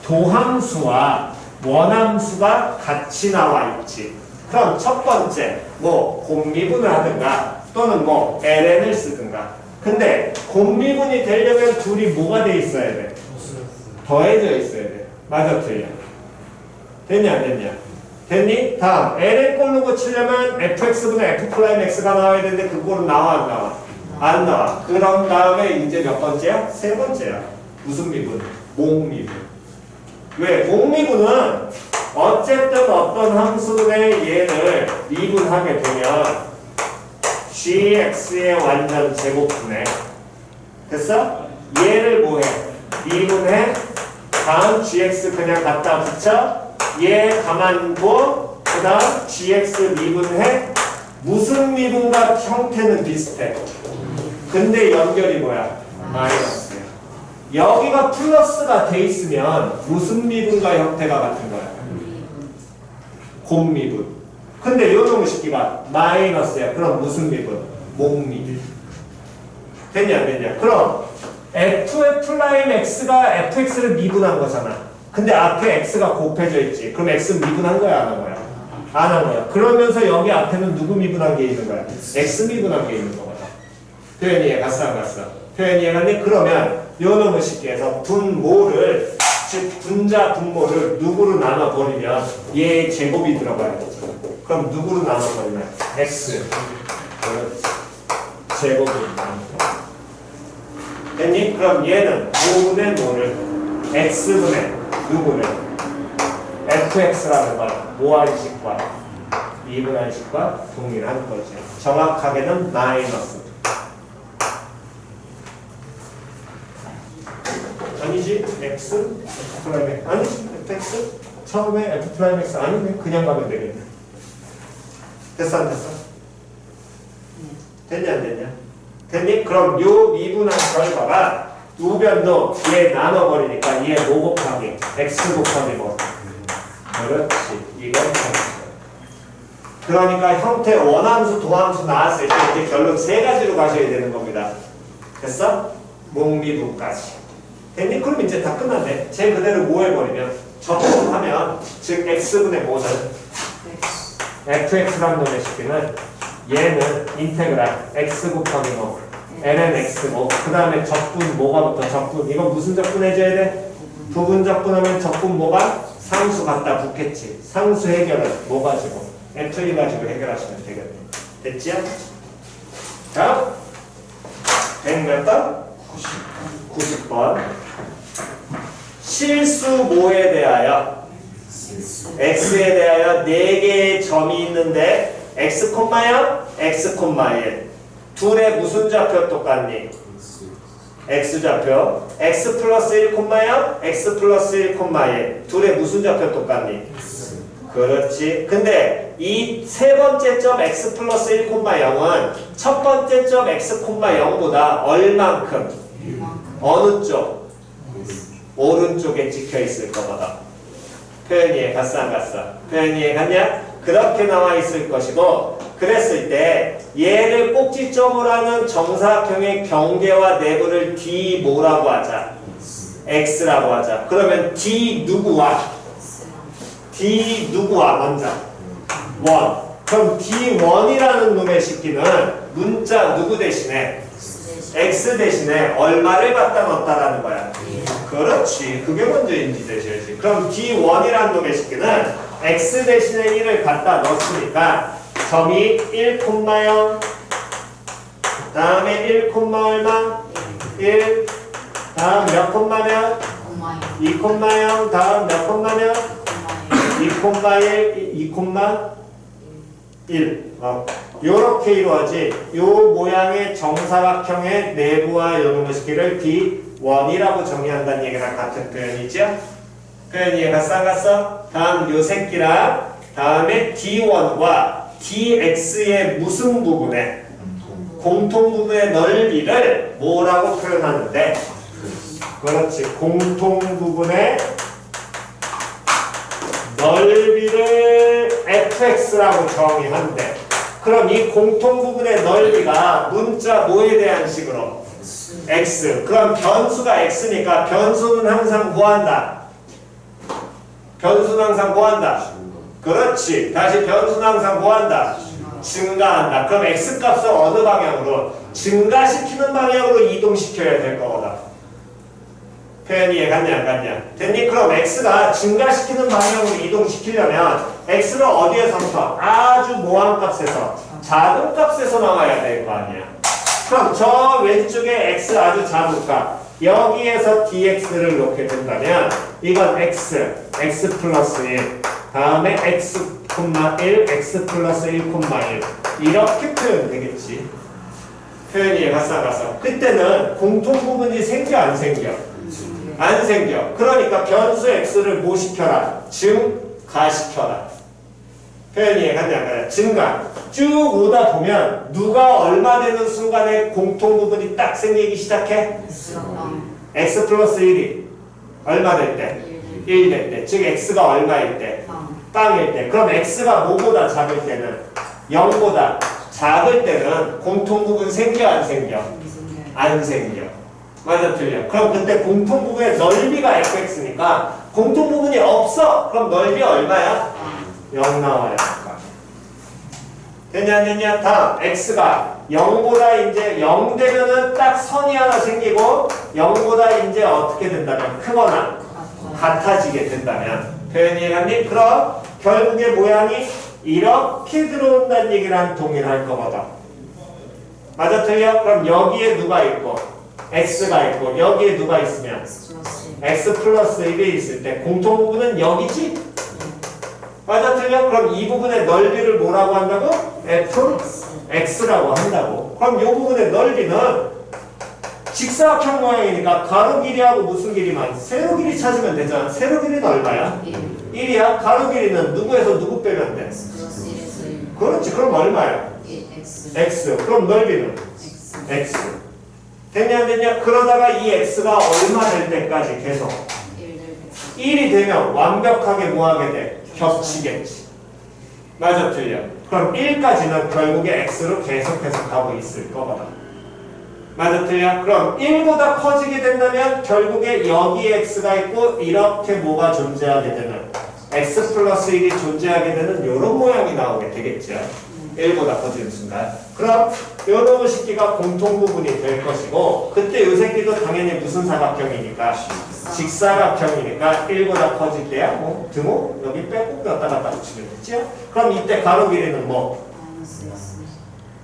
도함수와 원함수가 같이 나와 있지. 그럼 첫 번째 뭐 곱미분을 하든가 또는 뭐 ln을 쓰든가. 근데 곱미분이 되려면 둘이 뭐가 돼 있어야 돼? 더해져 있어야 돼. 맞아 틀려? 됐냐 안 됐냐? 됐니? 다음 ln 꼴로 고치려면 fx분의 f'x가 나와야 되는데 그 꼴은 나와 안 나와? 안 나와. 그런 다음에 이제 몇 번째야? 세 번째야. 무슨 미분? 몽미분. 왜? 몽미분은 어쨌든 어떤 함수의 얘를 미분하게 되면 gx의 완전 제곱분해. 됐어? 얘를 뭐해? 미분해. 다음 gx 그냥 갖다 붙여. 얘 가만 둬. 그 다음 gx 미분해. 무슨 미분과 형태는 비슷해. 근데 연결이 뭐야? 마이너스야. 여기가 플러스가 돼 있으면 무슨 미분과 형태가 같은 거야? 곱미분. 근데 요 놈의 식기가 마이너스야. 그럼 무슨 미분? 몽미분. 됐냐 안 됐냐? 그럼 f'x가 fx를 미분한 거잖아. 근데 앞에 x가 곱해져 있지. 그럼 x는 미분한 거야 안 한 거야? 안 한 거야. 그러면서 여기 앞에는 누구 미분한 게 있는 거야? x 미분한 게 있는 거거든. 표현 이해 갔어 안 갔어? 표현 이해 갔니? 그러면 요 놈의 식기에서 분모를 즉 분자 분모를 누구로 나눠버리면 얘의 제곱이 들어가야 되죠. 그럼 누구로 나눠버리면 x 제곱으로 나눠. 됐니? 그럼 얘는 5분의 뭐를 x분의 누구를 fx라는 건 모한식과 미분한식과 동일한 거죠. 정확하게는 마이너스. X? F 프라임 X 아니 fx? 처음에 F 프라임 X 아니네 그냥 가면 되겠네. 됐어 안 됐어? 됐냐 안 됐냐? 됐니? 그럼 요 미분한 결과가 우변도 얘 나눠버리니까 얘 뭐 곱하기? X 곱하기 뭐? 그렇지 이건 형태. 그러니까 형태 원함수 도함수 나왔을 때 이제 결론 세 가지로 가셔야 되는 겁니다. 됐어? 목미분까지. 됐니? 그럼 이제 다 끝났네. 쟤 그대로 뭐 해버리면 적분하면 즉 x분의 뭐는 fx라는 놈의 식기는 얘는 인테그랄 x 곱하기 뭐 ln x 뭐 그 다음에 적분 뭐가 붙어 적분 이건 무슨 적분 해줘야 돼? 부분 적분하면 적분 뭐가? 상수 갖다 붙겠지. 상수 해결은 뭐 가지고? f 가지고 해결하시면 되겠네. 됐지요? 자 100몇 번? 90번 실수 뭐에 대하여? x에 대하여 4개의 점이 있는데 x, 0, x, 1 둘의 무슨 좌표 똑같니? x좌표 x 플러스 1, 0, x 플러스 1, 1 둘의 무슨 좌표 똑같니? 그렇지. 근데 이 세 번째 점 x 플러스 1, 0은 첫 번째 점 x, 0보다 얼만큼? 어느 쪽? 오른쪽에 찍혀 있을 거거든. 표현 이해 갔어 안 갔어? 표현 이해 갔냐? 그렇게 나와 있을 것이고 그랬을 때 얘를 꼭지점으로 하는 정사각형의 경계와 내부를 D 뭐라고 하자? X라고 하자. 그러면 D 누구와? D 누구와 먼저? 1. 그럼 D1이라는 놈의 식기는 문자 누구 대신에? X 대신에 얼마를 갖다 넣었다라는 거야? 그렇지. 그게 먼저 인지되셔야지. 그럼 D1이라는 놈의 식기는 X 대신에 1을 갖다 넣었으니까 점이 1, 0 다음에 1, 얼마? 1 다음 몇 콤마면? 2, 0 다음 몇 콤마면? 2, 1 요렇게 이루어지 요 모양의 정사각형의 내부와 요놈의 식기를 D1이라고 정의한다는 얘기랑 같은 표현이죠? 표현 이해가 쌍갔어? 다음 요 새끼랑 다음에 D1과 DX의 무슨 부분에? 공통 부분의 넓이를 뭐라고 표현하는데? 그렇지. 공통 부분의 넓이를 fx라고 정의한대. 그럼 이 공통 부분의 넓이가 문자 뭐에 대한 식으로? x. 그럼 변수가 x니까 변수는 항상 뭐한다? 변수는 항상 뭐한다? 그렇지. 다시 변수는 항상 뭐한다? 증가한다. 그럼 x값을 어느 방향으로? 증가시키는 방향으로 이동시켜야 될 거거든. 표현 이해 갔냐 안 갔냐? 됐니? 그럼 x가 증가시키는 방향으로 이동시키려면 x를 어디에서부터? 아주 모한 값에서 작은 값에서 나와야 될 거 아니야. 그럼 저 왼쪽에 x 아주 작은 값 여기에서 dx를 놓게 된다면 이건 x 플러스 1 다음에 x, 1 x 플러스 1, 1 이렇게 표현되겠지. 표현 이해 갔어 안 갔어? 그때는 공통 부분이 생겨 안 생겨? 안 생겨. 그러니까 변수 x를 뭐 시켜라? 증가시켜라. 표현 이해 갔냐 안 갔냐? 증가. 쭉 오다 보면 누가 얼마 되는 순간에 공통 부분이 딱 생기기 시작해? x 플러스 1이 얼마 될 때? 1 될 때. 즉 x가 얼마일 때? 빵일 때. 그럼 x가 뭐보다 작을 때는? 0보다 작을 때는 공통 부분 생겨 안 생겨? 안 생겨. 맞아 틀려. 그럼 그때 공통 부분의 넓이가 fx니까 공통 부분이 없어. 그럼 넓이 얼마야? 0 나와야 할까? 됐냐 안 됐냐? 다음 x가 0보다 이제 0 되면은 딱 선이 하나 생기고 0보다 이제 어떻게 된다면 크거나 같아지게 된다면 표현 이해갔니? 그럼 결국의 모양이 이렇게 들어온다는 얘기랑 동일할 거거든. 맞아 틀려? 그럼 여기에 누가 있고 x가 있고 여기에 누가 있으면 x 플러스 1이 있을 때 공통 부분은 여기지? 맞아 틀려? 그럼 이 부분의 넓이를 뭐라고 한다고? fx라고 한다고. 그럼 이 부분의 넓이는 직사각형 모양이니까 가로 길이하고 무슨 길이만? 세로 길이 찾으면 되잖아. 세로 길이는 얼마야? 1이야. 가로 길이는 누구에서 누구 빼면 돼? 플러스 1에서 1. 그렇지. 그럼 얼마야? X. x. 그럼 넓이는? X. x. 됐냐 안 됐냐? 그러다가 이 x가 얼마 될 때까지 계속 1 될 때까지. 1이 되면 완벽하게 뭐하게 돼? 겹치겠지. 맞아 틀려? 그럼 1까지는 결국에 x로 계속해서 가고 있을 거거든. 맞아 틀려? 그럼 1보다 커지게 된다면 결국에 여기에 x가 있고 이렇게 뭐가 존재하게 되는 x 플러스 1이 존재하게 되는 이런 모양이 나오게 되겠죠. 1보다 커지는 순간. 그럼 요놈의 식기가 공통 부분이 될 것이고 그때 요 새끼도 당연히 무슨 사각형이니까 직사각형이니까 1보다 커질 때야 뭐 등호 여기 빼고 왔다 갔다 붙이면 되죠. 그럼 이때 가로 길이는 뭐? 마이너스 X.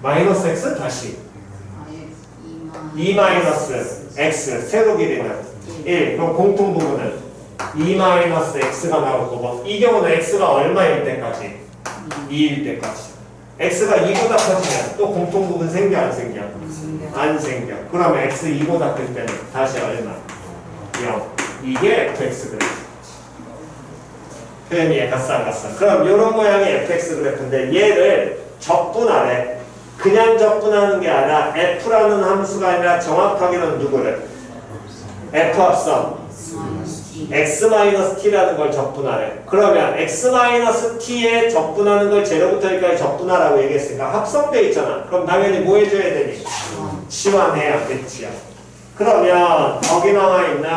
마이너스 x 다시 아예 2 마이너스 x 세로 길이는 1 그럼 공통 부분은 2 마이너스 x가 나올 거고 이 경우는 x가 얼마일 때까지? 2일 때까지 x가 2보다 커지면 또 공통 부분 생겨 안 생겨? 안 생겨. 그러면 x 2보다 클 때는 다시 얼마? 0. 이게 fx 그래프. 표현이 같싸. 그럼 이런 모양의 fx 그래프인데 얘를 적분하래. 그냥 적분하는 게 아니라 f라는 함수가 아니라 정확하게는 누구를? f 합성 x-t라는 걸 적분하래. 그러면 x-t에 적분하는 걸 제로부터 여기까지 적분하라고 얘기했으니까 합성돼 있잖아. 그럼 당연히 뭐 해줘야 되니? 치환해야겠지요. 그러면 거기 나와 있는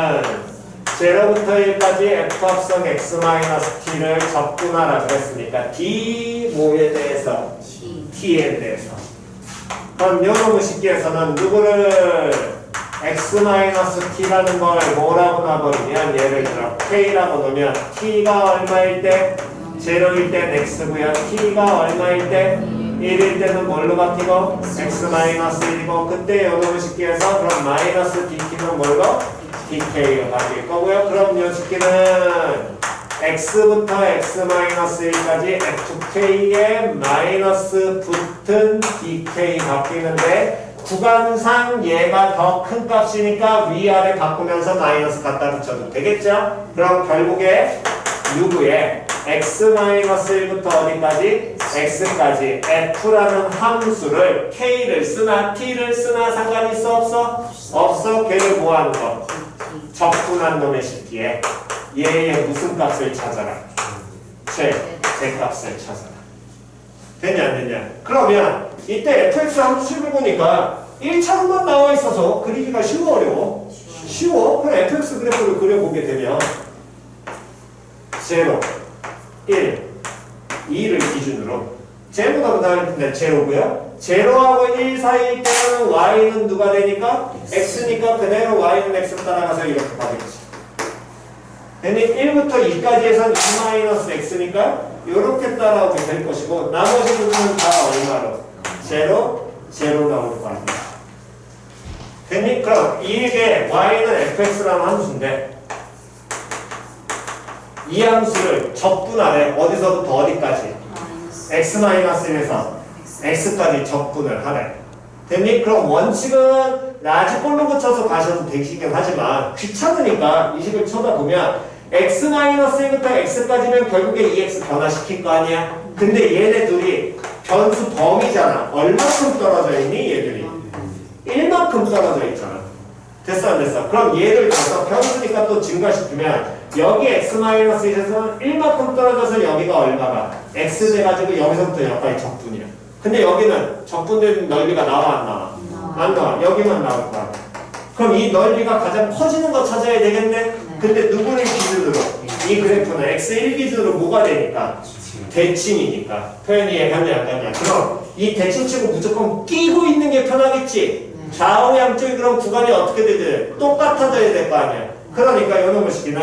제로부터 1까지 f 합성 x-t를 적분하라 그랬으니까 d 뭐에 대해서? t에 대해서. 그럼 요놈의 식기에서는 누구를 x-t라는 걸 뭐라고 놔버리면 예를 들어 k라고 놓으면 t가 얼마일 때? 0일 땐 x고요. t가 얼마일 때? 1일 때는 뭘로 바뀌고? x-1이고 그때 요놈의 식기에서 그럼 마이너스 dt는 뭘로? dk로 바뀔 거고요. 그럼 요 식기는 x부터 x-1까지 f2k에 마이너스 붙은 dk 바뀌는데 구간상 얘가 더 큰 값이니까 위아래 바꾸면서 마이너스 갖다 붙여도 되겠죠? 그럼 결국에 누구의 x-1부터 어디까지? x까지 f라는 함수를 k를 쓰나 t를 쓰나 상관이 있어 없어? 없어. 걔를 뭐 하는 거? 적분한 놈의 식기에 얘의 무슨 값을 찾아라? 제 값을 찾아라. 됐냐 안 됐냐? 그러면 이때 fx 함수식을 보니까 1차로만 나와 있어서 그리기가 쉬워 어려워? 쉬워. 그럼 fx 그래프를 그려보게 되면 0, 1, 2를 기준으로 제로보다 다른데 제로고요. 제로하고 1 사이일 때는 y는 누가 되니까? x니까 그대로 y는 x 따라가서 이렇게 받겠지. 근데 1부터 2까지 해서 2-x니까 이렇게 따라오게 될 것이고 나머지 부분은 다 얼마로? 제로, 제로 나올 거 아니야. 됐니? 그럼 이게 y는 fx라는 함수인데 이 함수를 적분하래. 어디서부터 어디까지? x-1에서 x까지 적분을 하래. 됐니? 그럼 원칙은 라지꼴로 붙여서 가셔도 되시긴 하지만 귀찮으니까 이 식을 쳐다보면 x-1부터 x까지면 결국에 2x 변화시킬 거 아니야? 근데 얘네 둘이 변수 범위잖아. 얼마큼 떨어져 있니? 얘들이 1만큼 떨어져 있잖아. 됐어 안 됐어? 그럼 얘를 가서 변수니까 또 증가시키면 여기 x-1에서는 1만큼 떨어져서 여기가 얼마가? x 돼가지고 여기서부터 여기까지 적분이야. 근데 여기는 적분된 넓이가 나와 안 나와? 안 나와. 여기만 나올 거야. 그럼 이 넓이가 가장 커지는 거 찾아야 되겠네? 근데 누구를 기준으로? 이 그래프는 x1 기준으로 뭐가 되니까? 대칭이니까. 표현이 이해갔냐 안 갔냐? 그럼 이 대칭치고 무조건 끼고 있는 게 편하겠지? 좌우 양쪽이 그럼 구간이 어떻게 되지? 똑같아져야 될 거 아니야? 그러니까 요놈의 식기는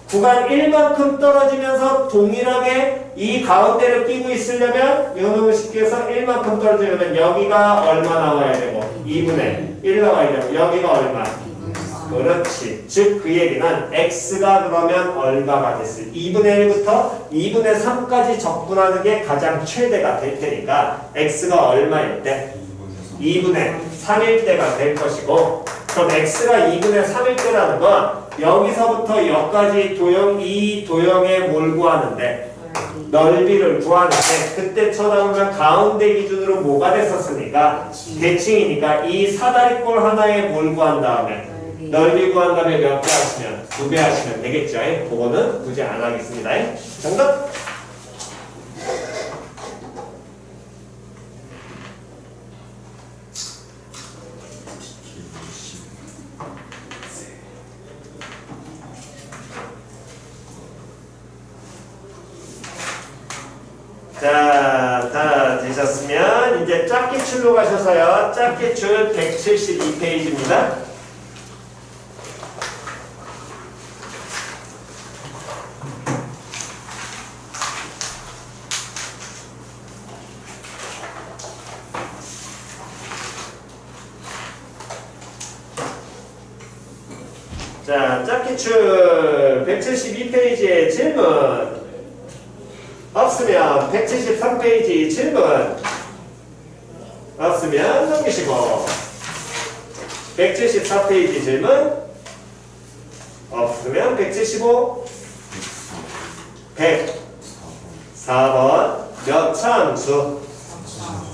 구간 1만큼 떨어지면서 동일하게 이 가운데를 끼고 있으려면 요놈의 식기에서 1만큼 떨어지려면 여기가 얼마 나와야 되고 2분의 1 나와야 되고 여기가 얼마? 그렇지. 즉 그 얘기는 x가 그러면 얼마가 됐을 2분의 1부터 2분의 3까지 적분하는 게 가장 최대가 될 테니까 x가 얼마일 때? 2분의 3일 때가 될 것이고 그럼 x가 2분의 3일 때라는 건 여기서부터 여기까지 도형, 이 도형에 뭘 구하는데 넓이를 구하는데 그때 쳐다보면 가운데 기준으로 뭐가 됐었으니까 대칭이니까 이 사다리꼴 하나에 뭘 구한 다음에 넓이 구한 다음에 몇 배 하시면 2배 하시면 되겠죠. 그거는 굳이 안 하겠습니다. 정답! 자, 다 되셨으면 이제 짝기 출로 가셔서요. 짝기 출 172페이지입니다. 자, 짝기출 172페이지의 질문 없으면 173페이지 질문 없으면 넘기시고 174페이지 질문 없으면 175 104번 몇 차함수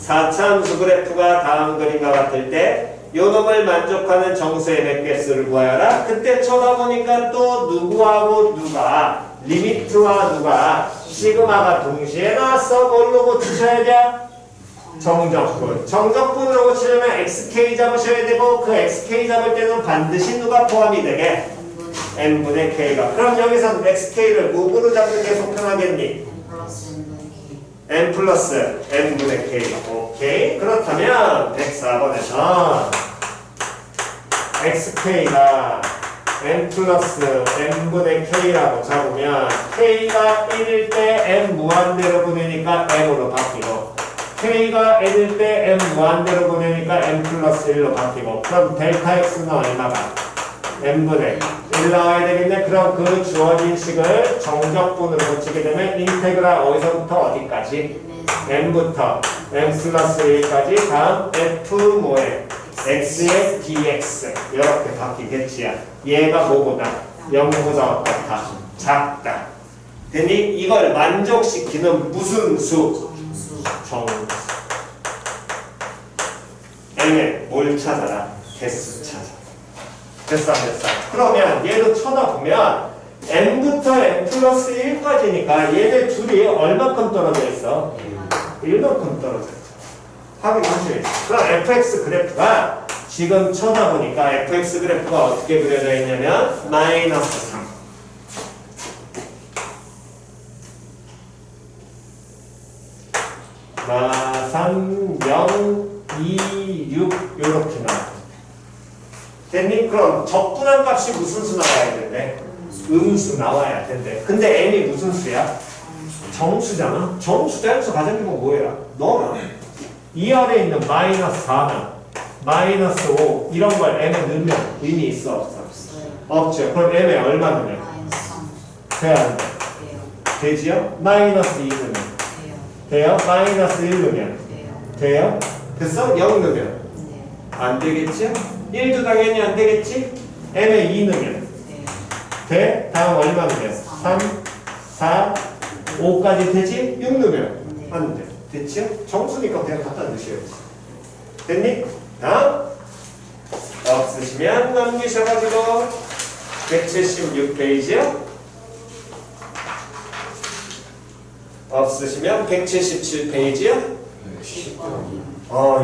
4차함수 그래프가 다음 그림과 같을 때 요놈을 만족하는 정수의 몇 개수를 구하여라. 그때 쳐다보니까 또 누구하고 누가 리미트와 누가 시그마가 동시에 나왔어. 뭘로 고치셔야 돼? 정적분. 정적분으로 고치려면 xk 잡으셔야 되고 그 xk 잡을 때는 반드시 누가 포함이 되게? n분의 k가. 그럼 여기서 xk를 누구로 잡는 게 속편하겠니? n 플러스 n분의 k. 오케이. 그렇다면 104번에서 xk가 n 플러스 n분의 k라고 잡으면 k가 1일 때 n 무한대로 보내니까 m으로 바뀌고 k가 n일 때 n 무한대로 보내니까 n 플러스 1로 바뀌고 그럼 델타 x는 얼마가? n분의 1 나와야 되겠네. 그럼 그 주어진 식을 정적분으로 고치게 되면 인테그랄 어디서부터 어디까지? n부터 n 플러스 1까지 다음 f 뭐에? x의 dx 이렇게 바뀌겠지야. 얘가 뭐보다? 0보다 어떻다? 작다. 되니 이걸 만족시키는 무슨 수? 정수. n에 뭘 찾아라? 개수 찾아. 됐어. 그러면 얘도 쳐다보면 n부터 n 플러스 1까지니까 얘네 둘이 얼마큼 떨어져 있어? 1만큼 떨어져 있어. 확인하셔야지. 그럼 fx 그래프가 지금 쳐다보니까 fx 그래프가 어떻게 그려져 있냐면 마이너스 3 3, 0, 2, 6 요렇게 나와. 됐니? 그럼 적분한 값이 무슨 수 나와야 된대? 음수 나와야 된대. 근데 n이 무슨 수야? 정수잖아? 정수 뗀수 가장 기본 뭐야? 너는 이 아래에 있는 마이너스 4나 마이너스 5 이런 걸 n에 넣으면 의미 있어 없어? 없죠. 그럼 n에 얼마 넣으면? 돼야 안 돼? 되지요? 마이너스 2 넣으면 돼요? 마이너스 1 넣으면 돼요? 됐어? 0 넣으면 안 되겠지? 1도 당연히 안 되겠지? n에 2 넣으면 돼? 다음 얼마 넣으면? 3, 4, 5까지 되지? 6 넣으면 안 돼. 됐지요? 정수니까 그냥 갖다 넣으셔야지. 됐니? 다음 없으시면 넘기셔가지고 176페이지요? 없으시면 177페이지요?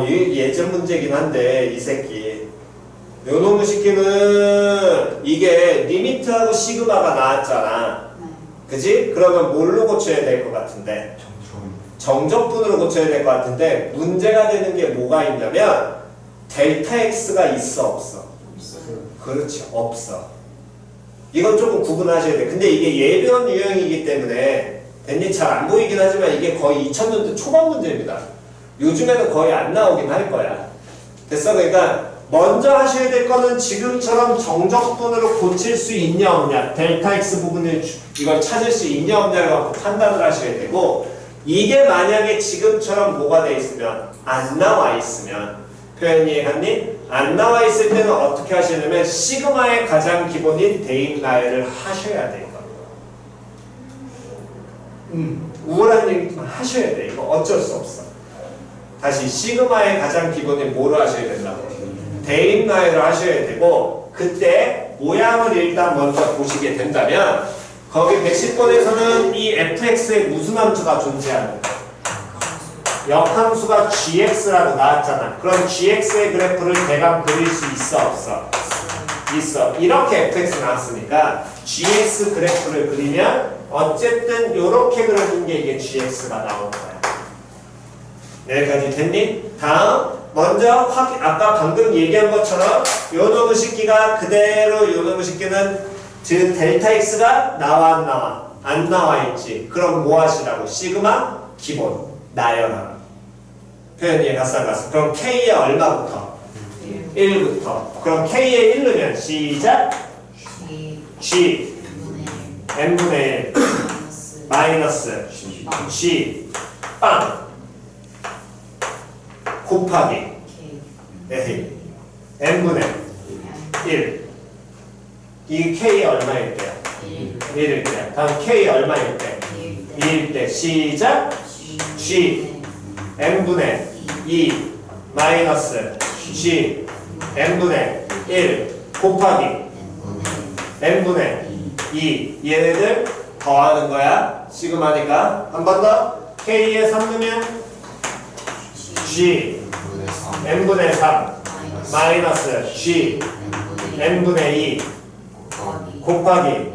이 예전 문제긴 한데 이 새끼 요놈의 새끼는 이게 리미트하고 시그마가 나왔잖아. 그지? 그러면 뭘로 고쳐야 될 것 같은데? 정적분으로 고쳐야 될 것 같은데 문제가 되는 게 뭐가 있냐면 델타 x가 있어 없어? 그렇지 없어. 이건 조금 구분하셔야 돼. 근데 이게 예변 유형이기 때문에 됐니? 잘 안 보이긴 하지만 이게 거의 2000년대 초반 문제입니다. 요즘에는 거의 안 나오긴 할 거야. 됐어? 그러니까 먼저 하셔야 될 거는 지금처럼 정적분으로 고칠 수 있냐 없냐 델타 x 부분을 이걸 찾을 수 있냐 없냐를 갖고 판단을 하셔야 되고 이게 만약에 지금처럼 뭐가 돼 있으면 안 나와 있으면 표현 이해갔니? 안 나와 있을 때는 어떻게 하시냐면 시그마의 가장 기본인 대입 나열을 하셔야 돼요. 우월한 얘기만 하셔야 돼. 이거 어쩔 수 없어. 다시 시그마의 가장 기본인 뭐를 하셔야 된다고? 대입 나열을 하셔야 되고 그때 모양을 일단 먼저 보시게 된다면 거기 110번에서는 이 fx에 무슨 함수가 존재하는가? 역함수가 gx라고 나왔잖아. 그럼 gx의 그래프를 대강 그릴 수 있어 없어? 있어. 이렇게 fx 나왔으니까 gx 그래프를 그리면 어쨌든 이렇게 그려진 게 이게 gx가 나온 거야. 여기까지 됐니? 다음 먼저 아까 방금 얘기한 것처럼 요 놈의 식기가 그대로 요 놈의 식기는 즉 델타 x가 나와 안 나와? 안 나와 있지. 그럼 뭐 하시라고? 시그마 기본 나열하라. 표현 이해 갔어 안 갔어? 그럼 k의 얼마부터? 1부터. 그럼 k의 1르면 시작. g n분의 1 마이너스 g 빵 곱하기 n분의 1 이 k 얼마일 때야? 1일 때. 다음 k 얼마일 때? 2일 때. 시작. g n분의 2 마이너스 g n분의 1 곱하기 n분의 2 얘네들 더하는 거야. 시그마니까 한 번 더 k에 3 넣으면 g n분의 3 마이너스 g n분의 2 곱하기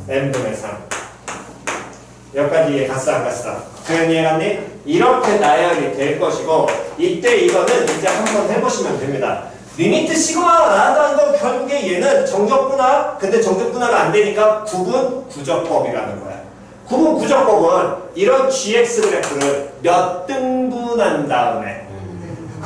n분의 3 여기까지 이해 갔어 안 갔어? 표현 이해갔니? 이렇게 나열이 될 것이고 이때 이거는 이제 한번 해보시면 됩니다. 리미트 시그마가 나왔다는 건 결국에 얘는 정적분화 근데 정적분화가 안 되니까 구분 구적법이라는 거야. 구분 구적법은 이런 gx 그래프를 몇 등분한 다음에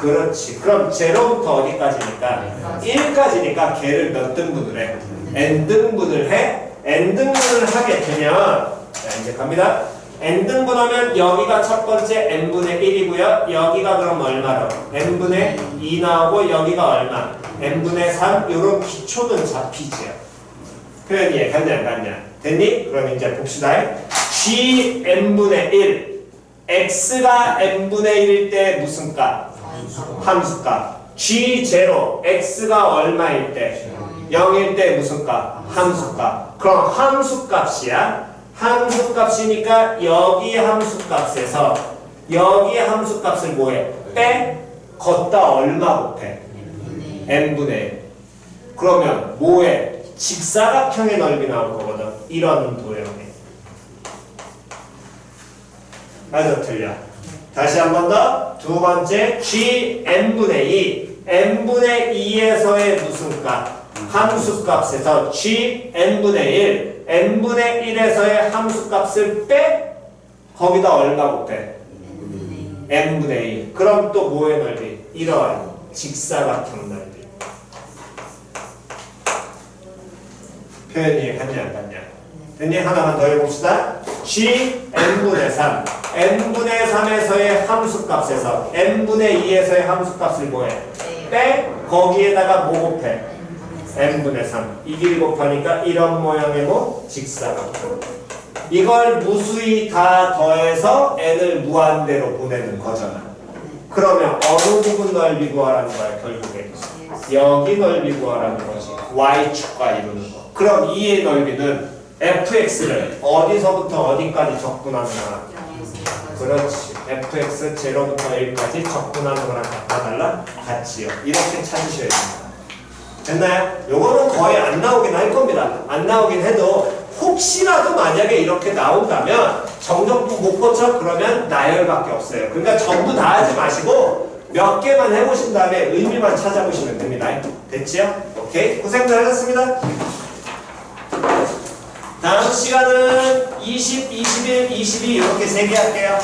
그렇지. 그럼 0부터 어디까지니까? 1까지니까 걔를 몇 등분을 해? n등분을 해? n등분을 하게 되면 자 이제 갑니다. n등분하면 여기가 첫 번째 n분의 1이고요. 여기가 그럼 얼마로? n분의 2 나오고 여기가 얼마? n분의 3 요런 기초는 잡히지요. 표현 이해 갔냐 안 갔냐? 됐니? 그럼 이제 봅시다. g n분의 1 x가 n분의 1일 때 무슨 값? 함수값. g0 x가 얼마일 때? 0일 때 무슨 값? 함수값. 그럼 함수값이야. 함수값이니까 여기 함수값에서 여기 함수값을 뭐해? 빼? 걷다 얼마 곱해? n분의 1. 그러면 뭐해? 직사각형의 넓이 나올 거거든. 이런 도형에. 맞아 틀려. 다시 한 번 더. 두 번째 g n분의 2 n분의 2에서의 무슨 값? 함수값에서 g n분의 1 n분의 1에서의 함수값을 빼 거기다 얼마 곱해? n분의 2. 그럼 또 뭐의 넓이? 이런 직사각형 넓이. 표현이 갔냐 안 갔냐? 됐니? 하나만 더 해봅시다. g n분의 3 n분의 3에서의 함수값에서 n분의 2에서의 함수값을 뭐해? 빼 거기에다가 뭐 곱해? n분의 3 이 길이 곱하니까 이런 모양의 뭐? 직사각형. 이걸 무수히 다 더해서 n을 무한대로 보내는 거잖아. 그러면 어느 부분 넓이 구하라는 거야 결국에? 여기 넓이 구하라는 거지. y축과 이루는 거. 그럼 이의 넓이는 fx를 어디서부터 어디까지 적분하느냐? 그렇지. fx 0부터 1까지 적분하는 거랑 같아달라? 같지요. 이렇게 찾으셔야 됩니다. 됐나요? 요거는 거의 안 나오긴 할 겁니다. 안 나오긴 해도 혹시라도 만약에 이렇게 나온다면 정적분 못 고쳐? 그러면 나열밖에 없어요. 그러니까 전부 다 하지 마시고 몇 개만 해보신 다음에 의미만 찾아보시면 됩니다. 됐지요? 오케이? 고생들 하셨습니다. 다음 시간은 20, 21, 22 이렇게 3개 할게요.